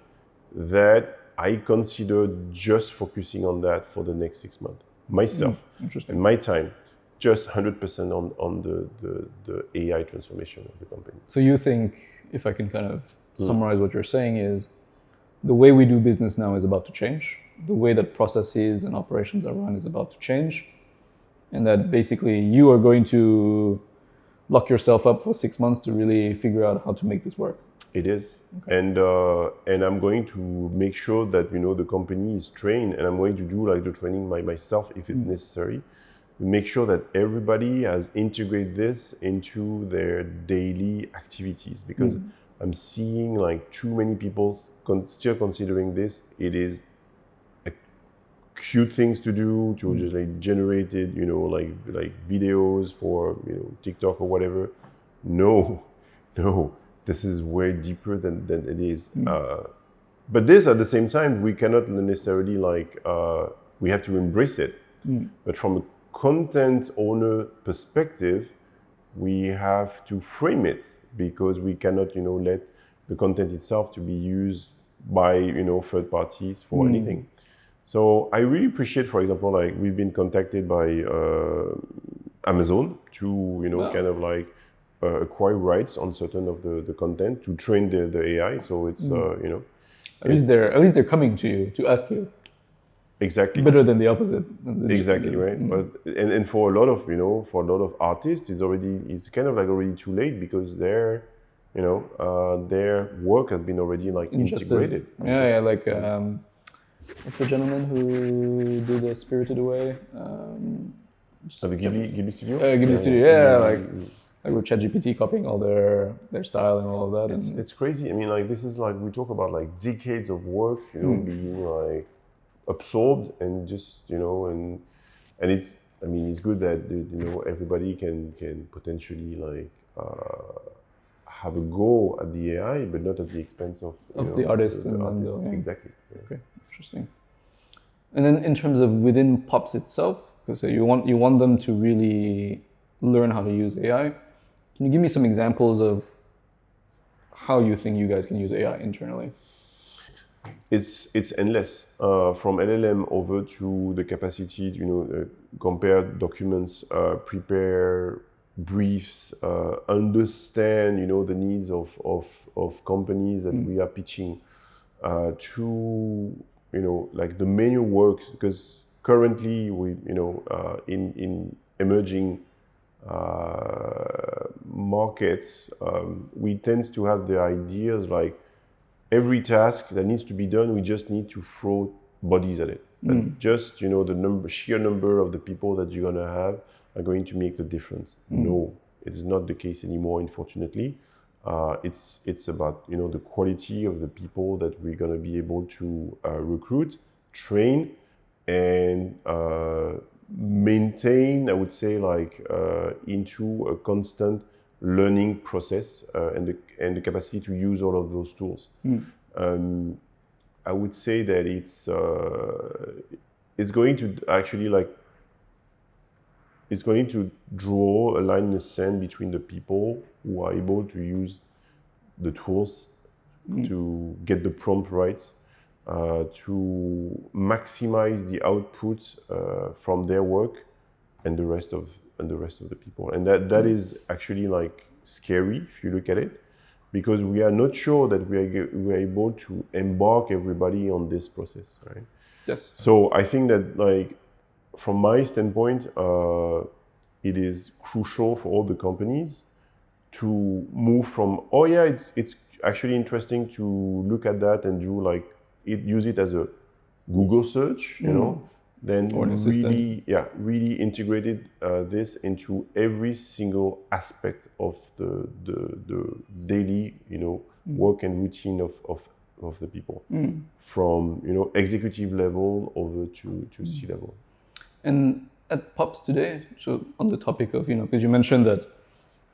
that I consider just focusing on that for the next 6 months myself. Interesting. And my time, just 100% on the AI transformation of the company. So you think, if I can kind of summarize what you're saying, is the way we do business now is about to change. The way that processes and operations are run is about to change. And that basically you are going to lock yourself up for 6 months to really figure out how to make this work. It is. Okay. And I'm going to make sure that, the company is trained, and I'm going to do like the training myself if it's necessary. Make sure that everybody has integrated this into their daily activities, because I'm seeing like too many people still considering this. It is a cute things to do, to just like generate it, like videos for TikTok or whatever. No, this is way deeper than it is. But this at the same time, we cannot necessarily like we have to embrace it. But from a content owner perspective, we have to frame it, because we cannot let the content itself to be used by third parties for anything. So I really appreciate, for example, like we've been contacted by Amazon to kind of like acquire rights on certain of the content to train the AI. So it's At least they're coming to you to ask you. Exactly. Better than the opposite. Exactly, right. But and for a lot of artists, it's kind of like already too late because their work has been already like integrated. Yeah, like what's the gentleman who did the Spirited Away? The Ghibli Studio. Ghibli Studio, like with ChatGPT copying all their style and all of that. It's crazy. I mean, like this is like we talk about like decades of work, being like absorbed and just and it's good that everybody can potentially like have a go at the AI, but not at the expense of the artist. Exactly. Yeah. Okay, interesting. And then in terms of within POPS itself, because you want them to really learn how to use AI. Can you give me some examples of how you think you guys can use AI internally? It's endless, from LLM over to the capacity to compare documents, prepare briefs, understand the needs of companies that we are pitching, to like the manual works, because currently we in emerging markets, we tend to have the ideas like every task that needs to be done, we just need to throw bodies at it. And just the sheer number of the people that you're gonna have are going to make the difference. No, it's not the case anymore, unfortunately. It's about the quality of the people that we're gonna be able to recruit, train, and maintain. I would say like into a constant learning process, and the capacity to use all of those tools. I would say that it's going to actually like it's going to draw a line in the sand between the people who are able to use the tools to get the prompt right, to maximize the output from their work, and the rest of the people. And that is actually like scary if you look at it, because we are not sure that we are able to embark everybody on this process, right? Yes. So I think that like from my standpoint, it is crucial for all the companies to move from it's actually interesting to look at that and do like use it as a Google search, then really integrated this into every single aspect of the daily work and routine of the people, from executive level over to C level. And at POPS today, so on the topic of because you mentioned that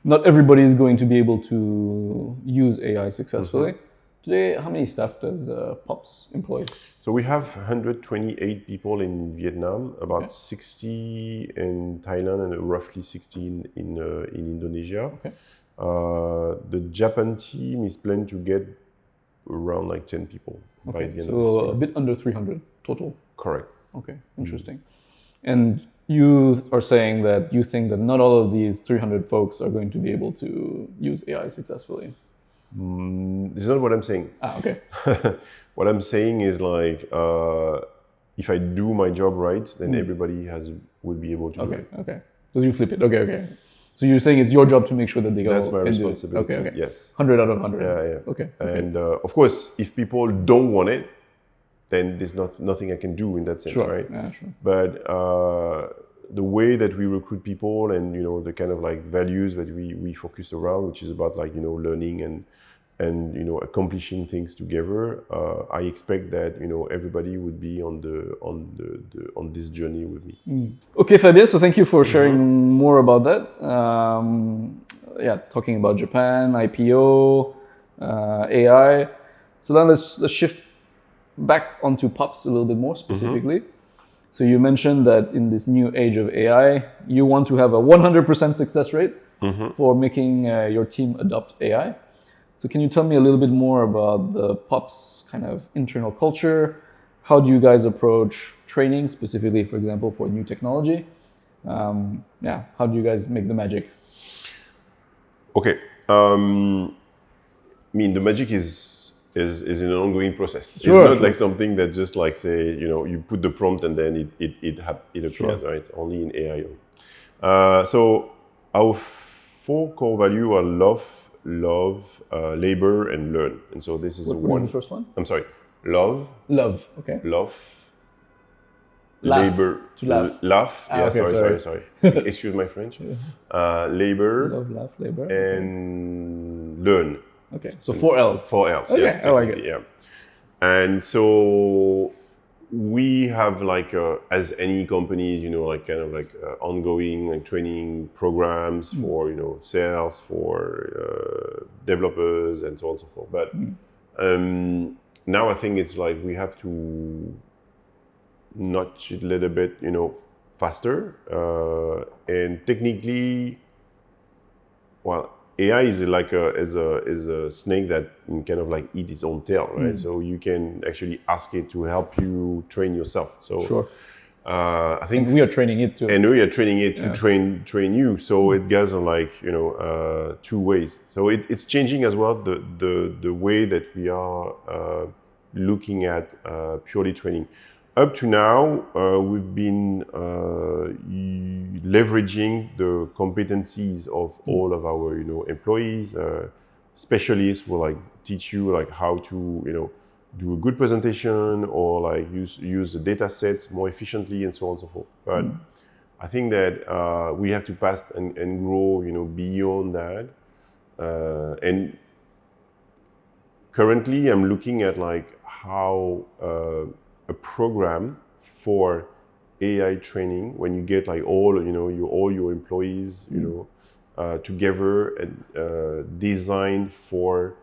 not everybody is going to be able to use AI successfully. Today, how many staff does POPS employ? So we have 128 people in Vietnam, about 60 in Thailand, and roughly 60 in Indonesia. Okay. The Japan team is planned to get around like 10 people by the end of this year. So a bit under 300 total. Correct. Okay, interesting. And you are saying that you think that not all of these 300 folks are going to be able to use AI successfully. This is not what I'm saying. Okay. What I'm saying is like, if I do my job right, then everybody will be able to do it. Okay. So you flip it. Okay. So you're saying it's your job to make sure that they go. That's my responsibility. Okay. Yes. 100 out of 100. Yeah. Okay. And of course, if people don't want it, then there's nothing I can do in that sense, right? Yeah, sure. But the way that we recruit people, and the kind of like values that we focus around, which is about like learning and accomplishing things together, I expect that everybody would be on this journey with me. Okay, Fabien, so thank you for sharing more about that. Talking about Japan, IPO, AI. So then let's shift back onto POPS a little bit more specifically. So you mentioned that in this new age of AI, you want to have a 100% success rate for making your team adopt AI. So can you tell me a little bit more about the POPS kind of internal culture? How do you guys approach training, specifically, for example, for new technology? How do you guys make the magic? Okay. I mean, the magic is an ongoing process. Sure, it's not sure. like something that just like say, you put the prompt and then it appears, Sure. right? It's only in AI. So our 4 core value are love, labor, and learn. And so this is What is the first one? I'm sorry. Love, Okay. laugh, To laugh. laugh. Ah, Yeah, okay, sorry. Excuse my French. Labor, Love, laugh, labor. and learn. Okay. So 4 L's. 4 L's. Okay, Yeah, I like it. yeah. And so we have like, as any company, like kind of like ongoing like training programs for, sales, for developers and so on and so forth. But now I think it's like we have to notch it a little bit, faster. And technically, well, AI is like is a snake that can kind of like eat its own tail, right? So you can actually ask it to help you train yourself. So Sure. I think And we are training it too. and we are training it to train you. So it goes on like 2 ways. So it's changing as well the way that we are looking at purely training. Up to now, we've been leveraging the competencies of all of our, employees. Specialists will like teach you like how to, do a good presentation or like use the data sets more efficiently and so on and so forth. But I think that we have to pass and grow, beyond that. And currently, I'm looking at like how a program for AI training, when you get like all your employees, together and designed for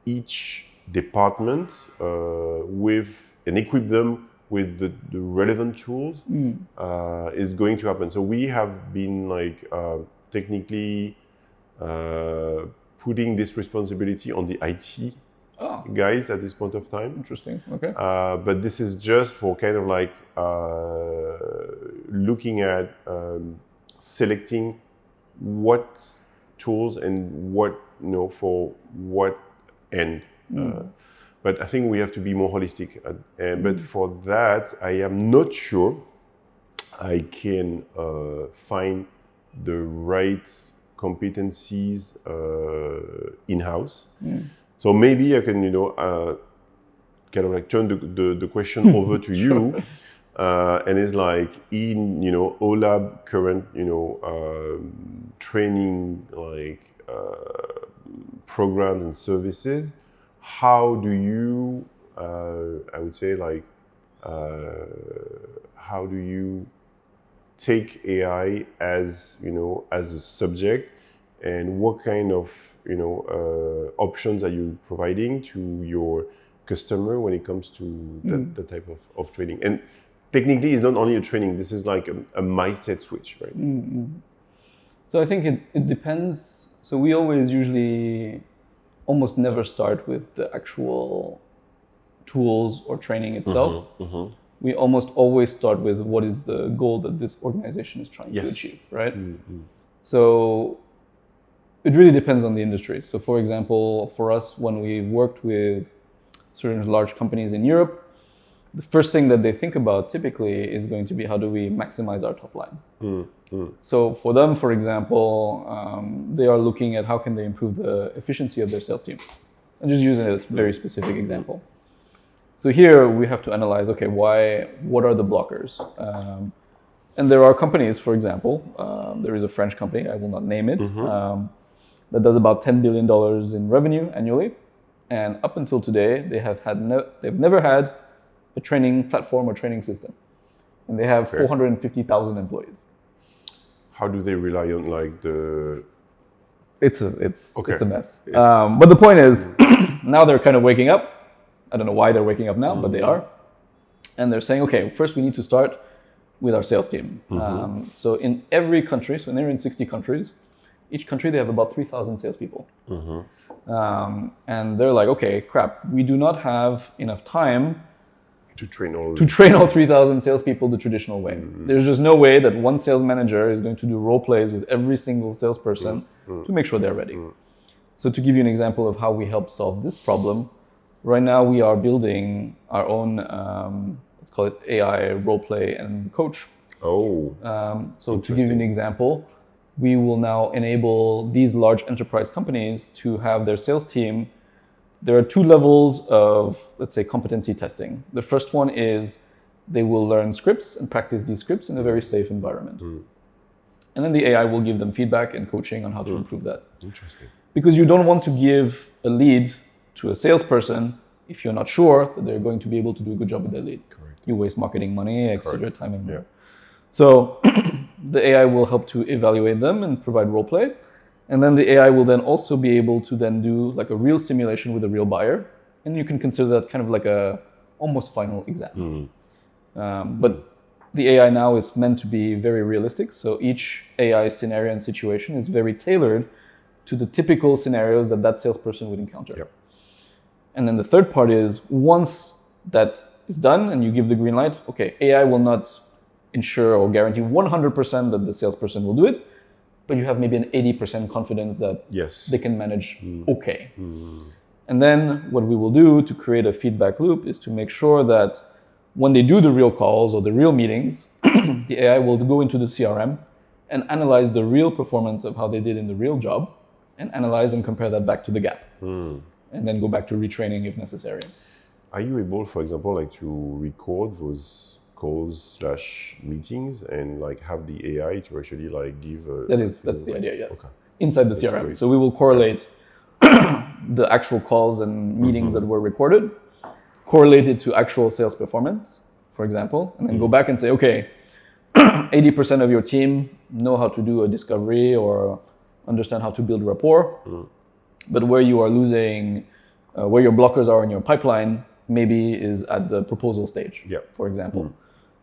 each department and equip them with the relevant tools is going to happen. So we have been like technically putting this responsibility on the IT guys at this point of time. Interesting. Okay. But this is just for kind of like looking at selecting what tools and what, for what end. But I think we have to be more holistic. But for that, I am not sure I can find the right competencies in-house. So maybe I can, kind of like turn the question over to you, and it's like in, OOLAB current, training like programs and services. How do you, I would say like, how do you take AI as, as a subject, and what kind of, options are you providing to your customer when it comes to that type of training? And technically, it's not only a training. This is like a mindset switch, right? So I think it depends. So we always usually almost never start with the actual tools or training itself. We almost always start with what is the goal that this organization is trying to achieve, right? So it really depends on the industry. So for example, for us, when we've worked with certain large companies in Europe, the first thing that they think about typically is going to be how do we maximize our top line. So for them, for example, they are looking at how can they improve the efficiency of their sales team. I'm just using a very specific example. So here we have to analyze, okay, what are the blockers? And there are companies, for example, there is a French company, I will not name it, that does about $10 billion in revenue annually. And up until today, they've never had a training platform or training system. And they have 450,000 employees. How do they rely on like the... It's a mess. But the point is, now they're kind of waking up. I don't know why they're waking up now, but they are. And they're saying, okay, first we need to start with our sales team. So in every country, so they're in 60 countries, each country they have about 3,000 salespeople. And they're like, okay, crap, we do not have enough time to train all 3,000 salespeople the traditional way. There's just no way that one sales manager is going to do role plays with every single salesperson to make sure they're ready. So to give you an example of how we help solve this problem, right now we are building our own, let's call it AI roleplay and coach. So to give you an example, we will now enable these large enterprise companies to have their sales team. There are 2 levels of, let's say, competency testing. The first one is they will learn scripts and practice these scripts in a very safe environment. And then the AI will give them feedback and coaching on how to improve that. Interesting. Because you don't want to give a lead to a salesperson if you're not sure that they're going to be able to do a good job with that lead. Correct. You waste marketing money, etc., time and money. Yeah. So the AI will help to evaluate them and provide role play. And then the AI will then also be able to then do like a real simulation with a real buyer. And you can consider that kind of like a almost final exam. But the AI now is meant to be very realistic. So each AI scenario and situation is very tailored to the typical scenarios that salesperson would encounter. Yep. And then the third part is once that is done and you give the green light, okay, AI will not ensure or guarantee 100% that the salesperson will do it, but you have maybe an 80% confidence that they can manage okay. And then what we will do to create a feedback loop is to make sure that when they do the real calls or the real meetings, the AI will go into the CRM and analyze the real performance of how they did in the real job and analyze and compare that back to the gap. And then go back to retraining if necessary. Are you able, for example, like to record those calls/meetings and like have the AI to actually like give that's the idea, yes. Okay. Inside the CRM. Great. So we will correlate the actual calls and meetings that were recorded, correlate it to actual sales performance, for example, and then go back and say, okay, 80% of your team know how to do a discovery or understand how to build rapport, but where you are losing, where your blockers are in your pipeline, maybe is at the proposal stage, for example.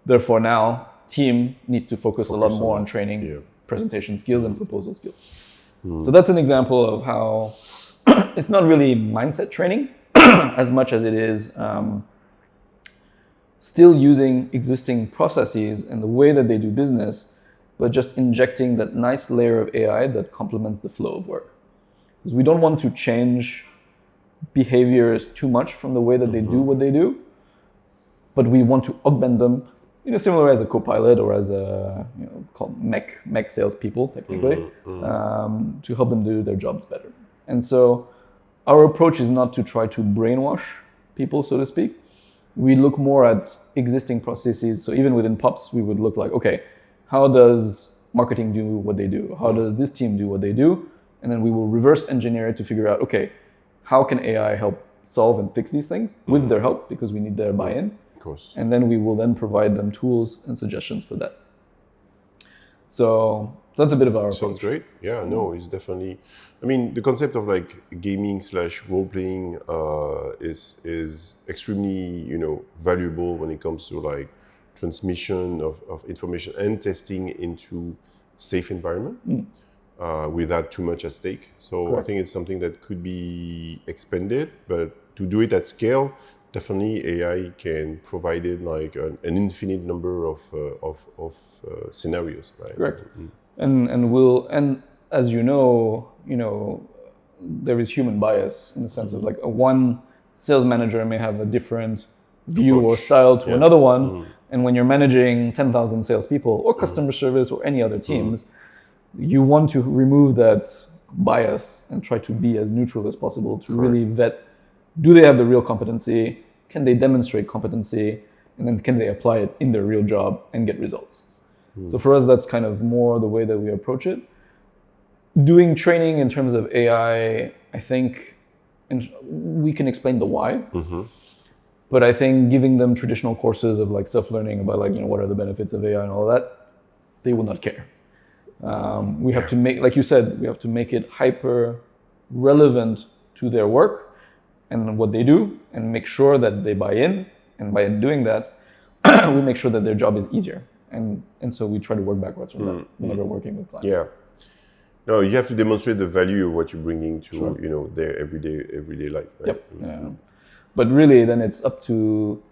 Therefore now, team needs to focus a lot more on training, presentation skills and proposal skills. So that's an example of how it's not really mindset training as much as it is still using existing processes and the way that they do business, but just injecting that nice layer of AI that complements the flow of work. Because we don't want to change behaviors too much from the way that they do what they do, but we want to augment them in a similar way as a co-pilot or as a called mech salespeople technically, to help them do their jobs better. And so our approach is not to try to brainwash people, so to speak. We look more at existing processes. So even within POPS, we would look like, okay, how does marketing do what they do? How does this team do what they do? And then we will reverse engineer it to figure out, okay, how can AI help solve and fix these things with their help, because we need their buy-in. Of course. And then we will then provide them tools and suggestions for that. So that's a bit of our approach. Sounds great. Yeah, no, it's definitely, I mean, the concept of like gaming/role-playing is extremely, valuable when it comes to like transmission of information and testing into safe environment without too much at stake. So correct. I think it's something that could be expanded, but to do it at scale, definitely AI can provide it like an infinite number of scenarios. Right? Correct. And as you know, there is human bias in the sense of like one sales manager may have a different view or style to another one. And when you're managing 10,000 salespeople or customer service or any other teams, you want to remove that bias and try to be as neutral as possible to really vet, do they have the real competency? Can they demonstrate competency? And then can they apply it in their real job and get results? So for us, that's kind of more the way that we approach it. Doing training in terms of AI, I think we can explain the why. But I think giving them traditional courses of like self-learning about like, what are the benefits of AI and all that, they will not care. We have to make, like you said, we have to make it hyper relevant to their work and what they do and make sure that they buy in. And by doing that, we make sure that their job is easier. And so we try to work backwards from that whenever working with clients. Yeah. No, you have to demonstrate the value of what you're bringing to their everyday life. Right? Yep. Yeah. But really, then it's up to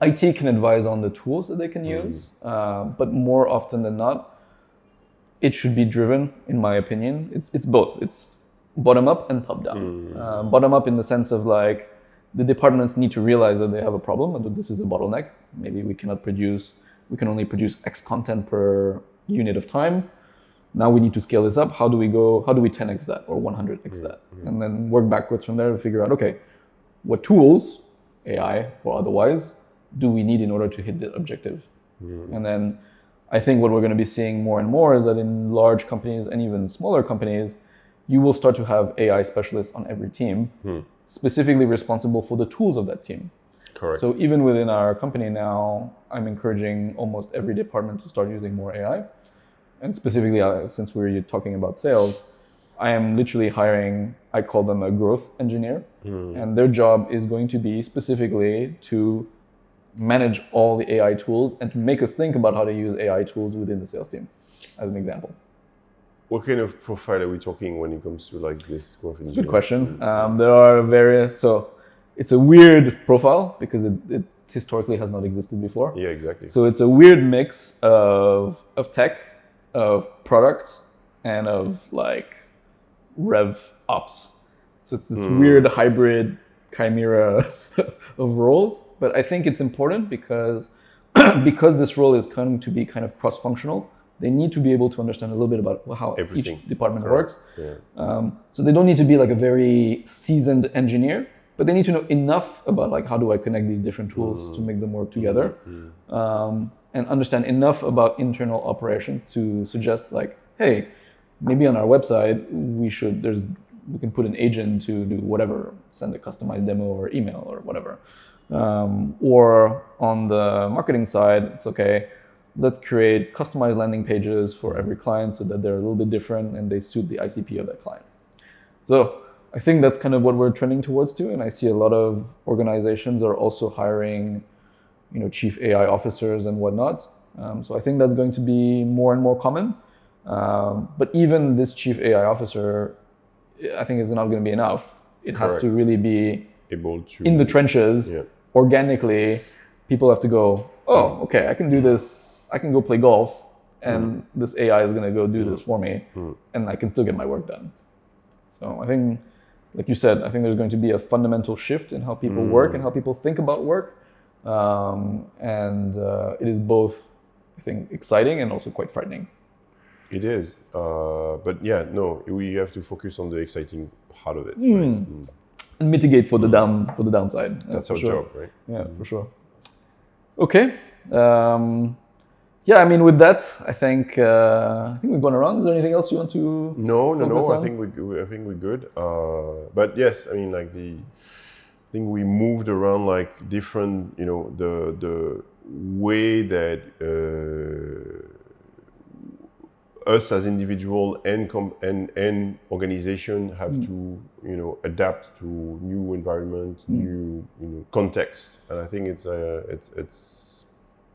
IT can advise on the tools that they can use. But more often than not, it should be driven, in my opinion. It's both. It's bottom up and top down. Bottom up in the sense of like the departments need to realize that they have a problem and that this is a bottleneck. Maybe we can only produce X content per unit of time. Now we need to scale this up. How do we 10x that or 100x that? And then work backwards from there to figure out, okay, what tools, AI or otherwise, do we need in order to hit the objective? And then I think what we're going to be seeing more and more is that in large companies and even smaller companies, you will start to have AI specialists on every team, specifically responsible for the tools of that team. Correct. So even within our company now, I'm encouraging almost every department to start using more AI. And specifically, since we're talking about sales, I am literally hiring, I call them a growth engineer. And their job is going to be specifically to manage all the AI tools and to make us think about how to use AI tools within the sales team, as an example. What kind of profile are we talking when it comes to like this growth engineer? It's a good question. There are various, so it's a weird profile because it historically has not existed before. Yeah, exactly. So it's a weird mix of tech, of product, and of like rev ops. So it's this weird hybrid chimera of roles. But I think it's important because this role is going to be kind of cross-functional. They need to be able to understand a little bit about how each department works. Yeah. So they don't need to be like a very seasoned engineer, but they need to know enough about like how do I connect these different tools to make them work together, and understand enough about internal operations to suggest like, hey, maybe on our website we can put an agent to do whatever, send a customized demo or email or whatever. Or on the marketing side, it's okay, let's create customized landing pages for every client so that they're a little bit different and they suit the ICP of that client. So I think that's kind of what we're trending towards too. And I see a lot of organizations are also hiring, chief AI officers and whatnot. So I think that's going to be more and more common. But even this chief AI officer, I think is not going to be enough. It has to really be able to, in the trenches, organically. People have to go, oh, okay, I can do this. I can go play golf, and this AI is going to go do this for me, and I can still get my work done. So I think, like you said, I think there's going to be a fundamental shift in how people work and how people think about work. And it is both, I think, exciting and also quite frightening. It is. But yeah, no, we have to focus on the exciting part of it. Right? And mitigate for the downside. That's our job, right? Yeah, for sure. Okay. Yeah, I mean, with that, I think we've gone around. Is there anything else you want to? No. I think we're good. But yes, I mean, like I think we moved around like different, the way that us as individual and organization have to, adapt to new environment, new context, and I think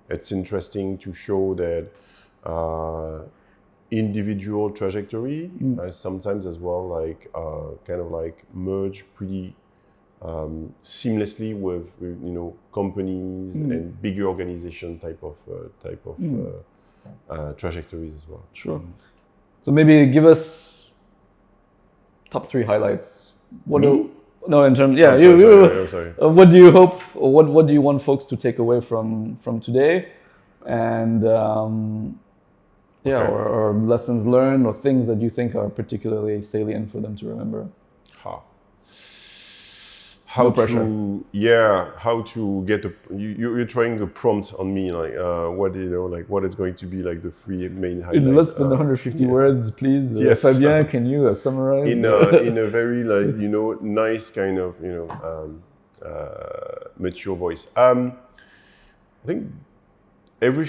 it's interesting to show that individual trajectory sometimes as well, like kind of like merge pretty seamlessly with companies and bigger organization type of trajectories as well. Sure. So maybe give us top 3 highlights. What in terms, yeah, sorry. What do you hope, or what do you want folks to take away from today, and or lessons learned, or things that you think are particularly salient for them to remember? How to get you're trying to prompt on me, like what what is going to be like the 3 main highlights in less than 150 words, please. Yes. Fabien, can you summarize in a very like nice kind of mature voice? I think every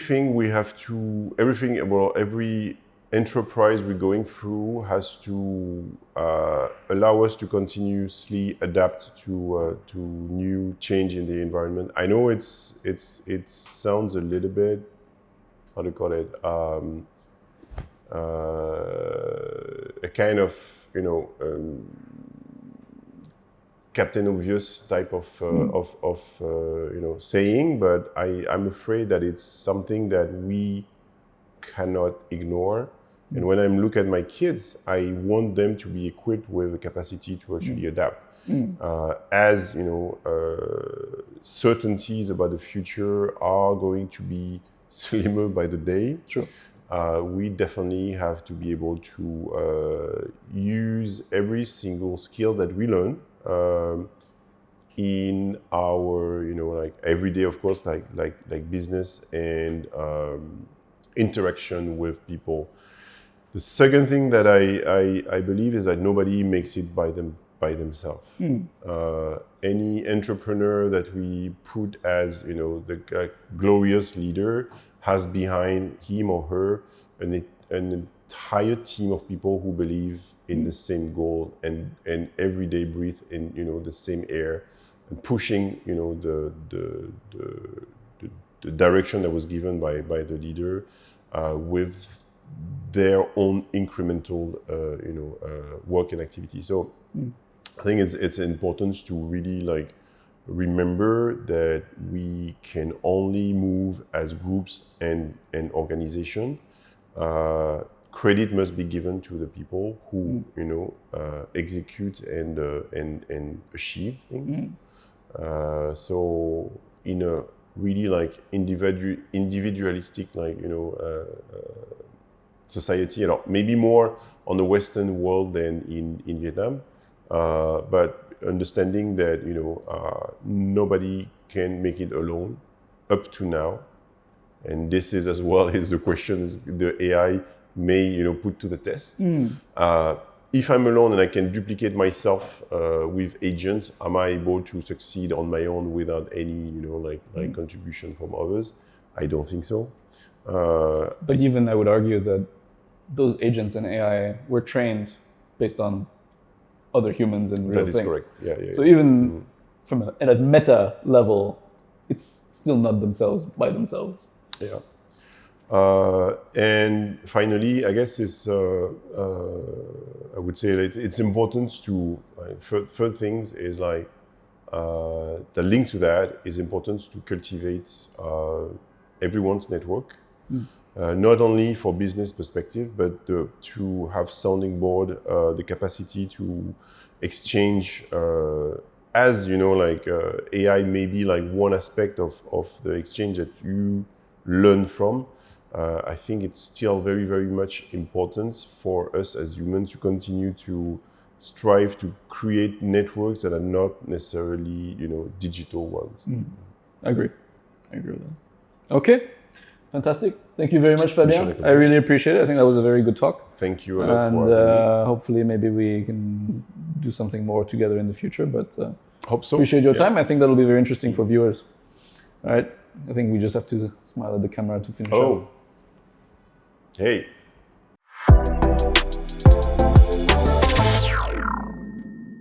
enterprise we're going through has to allow us to continuously adapt to new change in the environment. I know it sounds a little bit, how to call it, a kind of Captain Obvious type of saying, but I'm afraid that it's something that we cannot ignore. And when I look at my kids, I want them to be equipped with the capacity to actually adapt. As you know, certainties about the future are going to be slimmer by the day. Sure. We definitely have to be able to use every single skill that we learn in our, like everyday, of course, like business and interaction with people. The second thing that I believe is that nobody makes it by themselves. Any entrepreneur that we put as, the glorious leader has behind him or her an entire team of people who believe in the same goal and every day breathe in, the same air and pushing, the direction that was given by the leader with their own incremental, work and activity. So I think it's important to really remember that we can only move as groups and organization. Credit must be given to the people who execute and achieve things. So in a really individualistic society, maybe more on the Western world than in Vietnam, but understanding that nobody can make it alone up to now, and this is as well as the questions the AI may put to the test. If I'm alone and I can duplicate myself with agents, am I able to succeed on my own without any contribution from others? I don't think so. But even I would argue that those agents and AI were trained based on other humans and real things. That is correct. Yeah. So even at a meta level, it's still not by themselves. Yeah. And finally, I guess I would say that it's important to, third things is the link to that is important to cultivate everyone's network. Not only for business perspective, but to have sounding board, the capacity to exchange, as AI may be one aspect of the exchange that you learn from. I think it's still very, very much important for us as humans to continue to strive to create networks that are not necessarily, digital ones. I agree with that. Okay. Fantastic. Thank you very much, Fabien. I really appreciate it. I think that was a very good talk. Thank you a lot. And hopefully maybe we can do something more together in the future. But hope so. Appreciate your time. I think that'll be very interesting for viewers. All right. I think we just have to smile at the camera to finish off. Hey.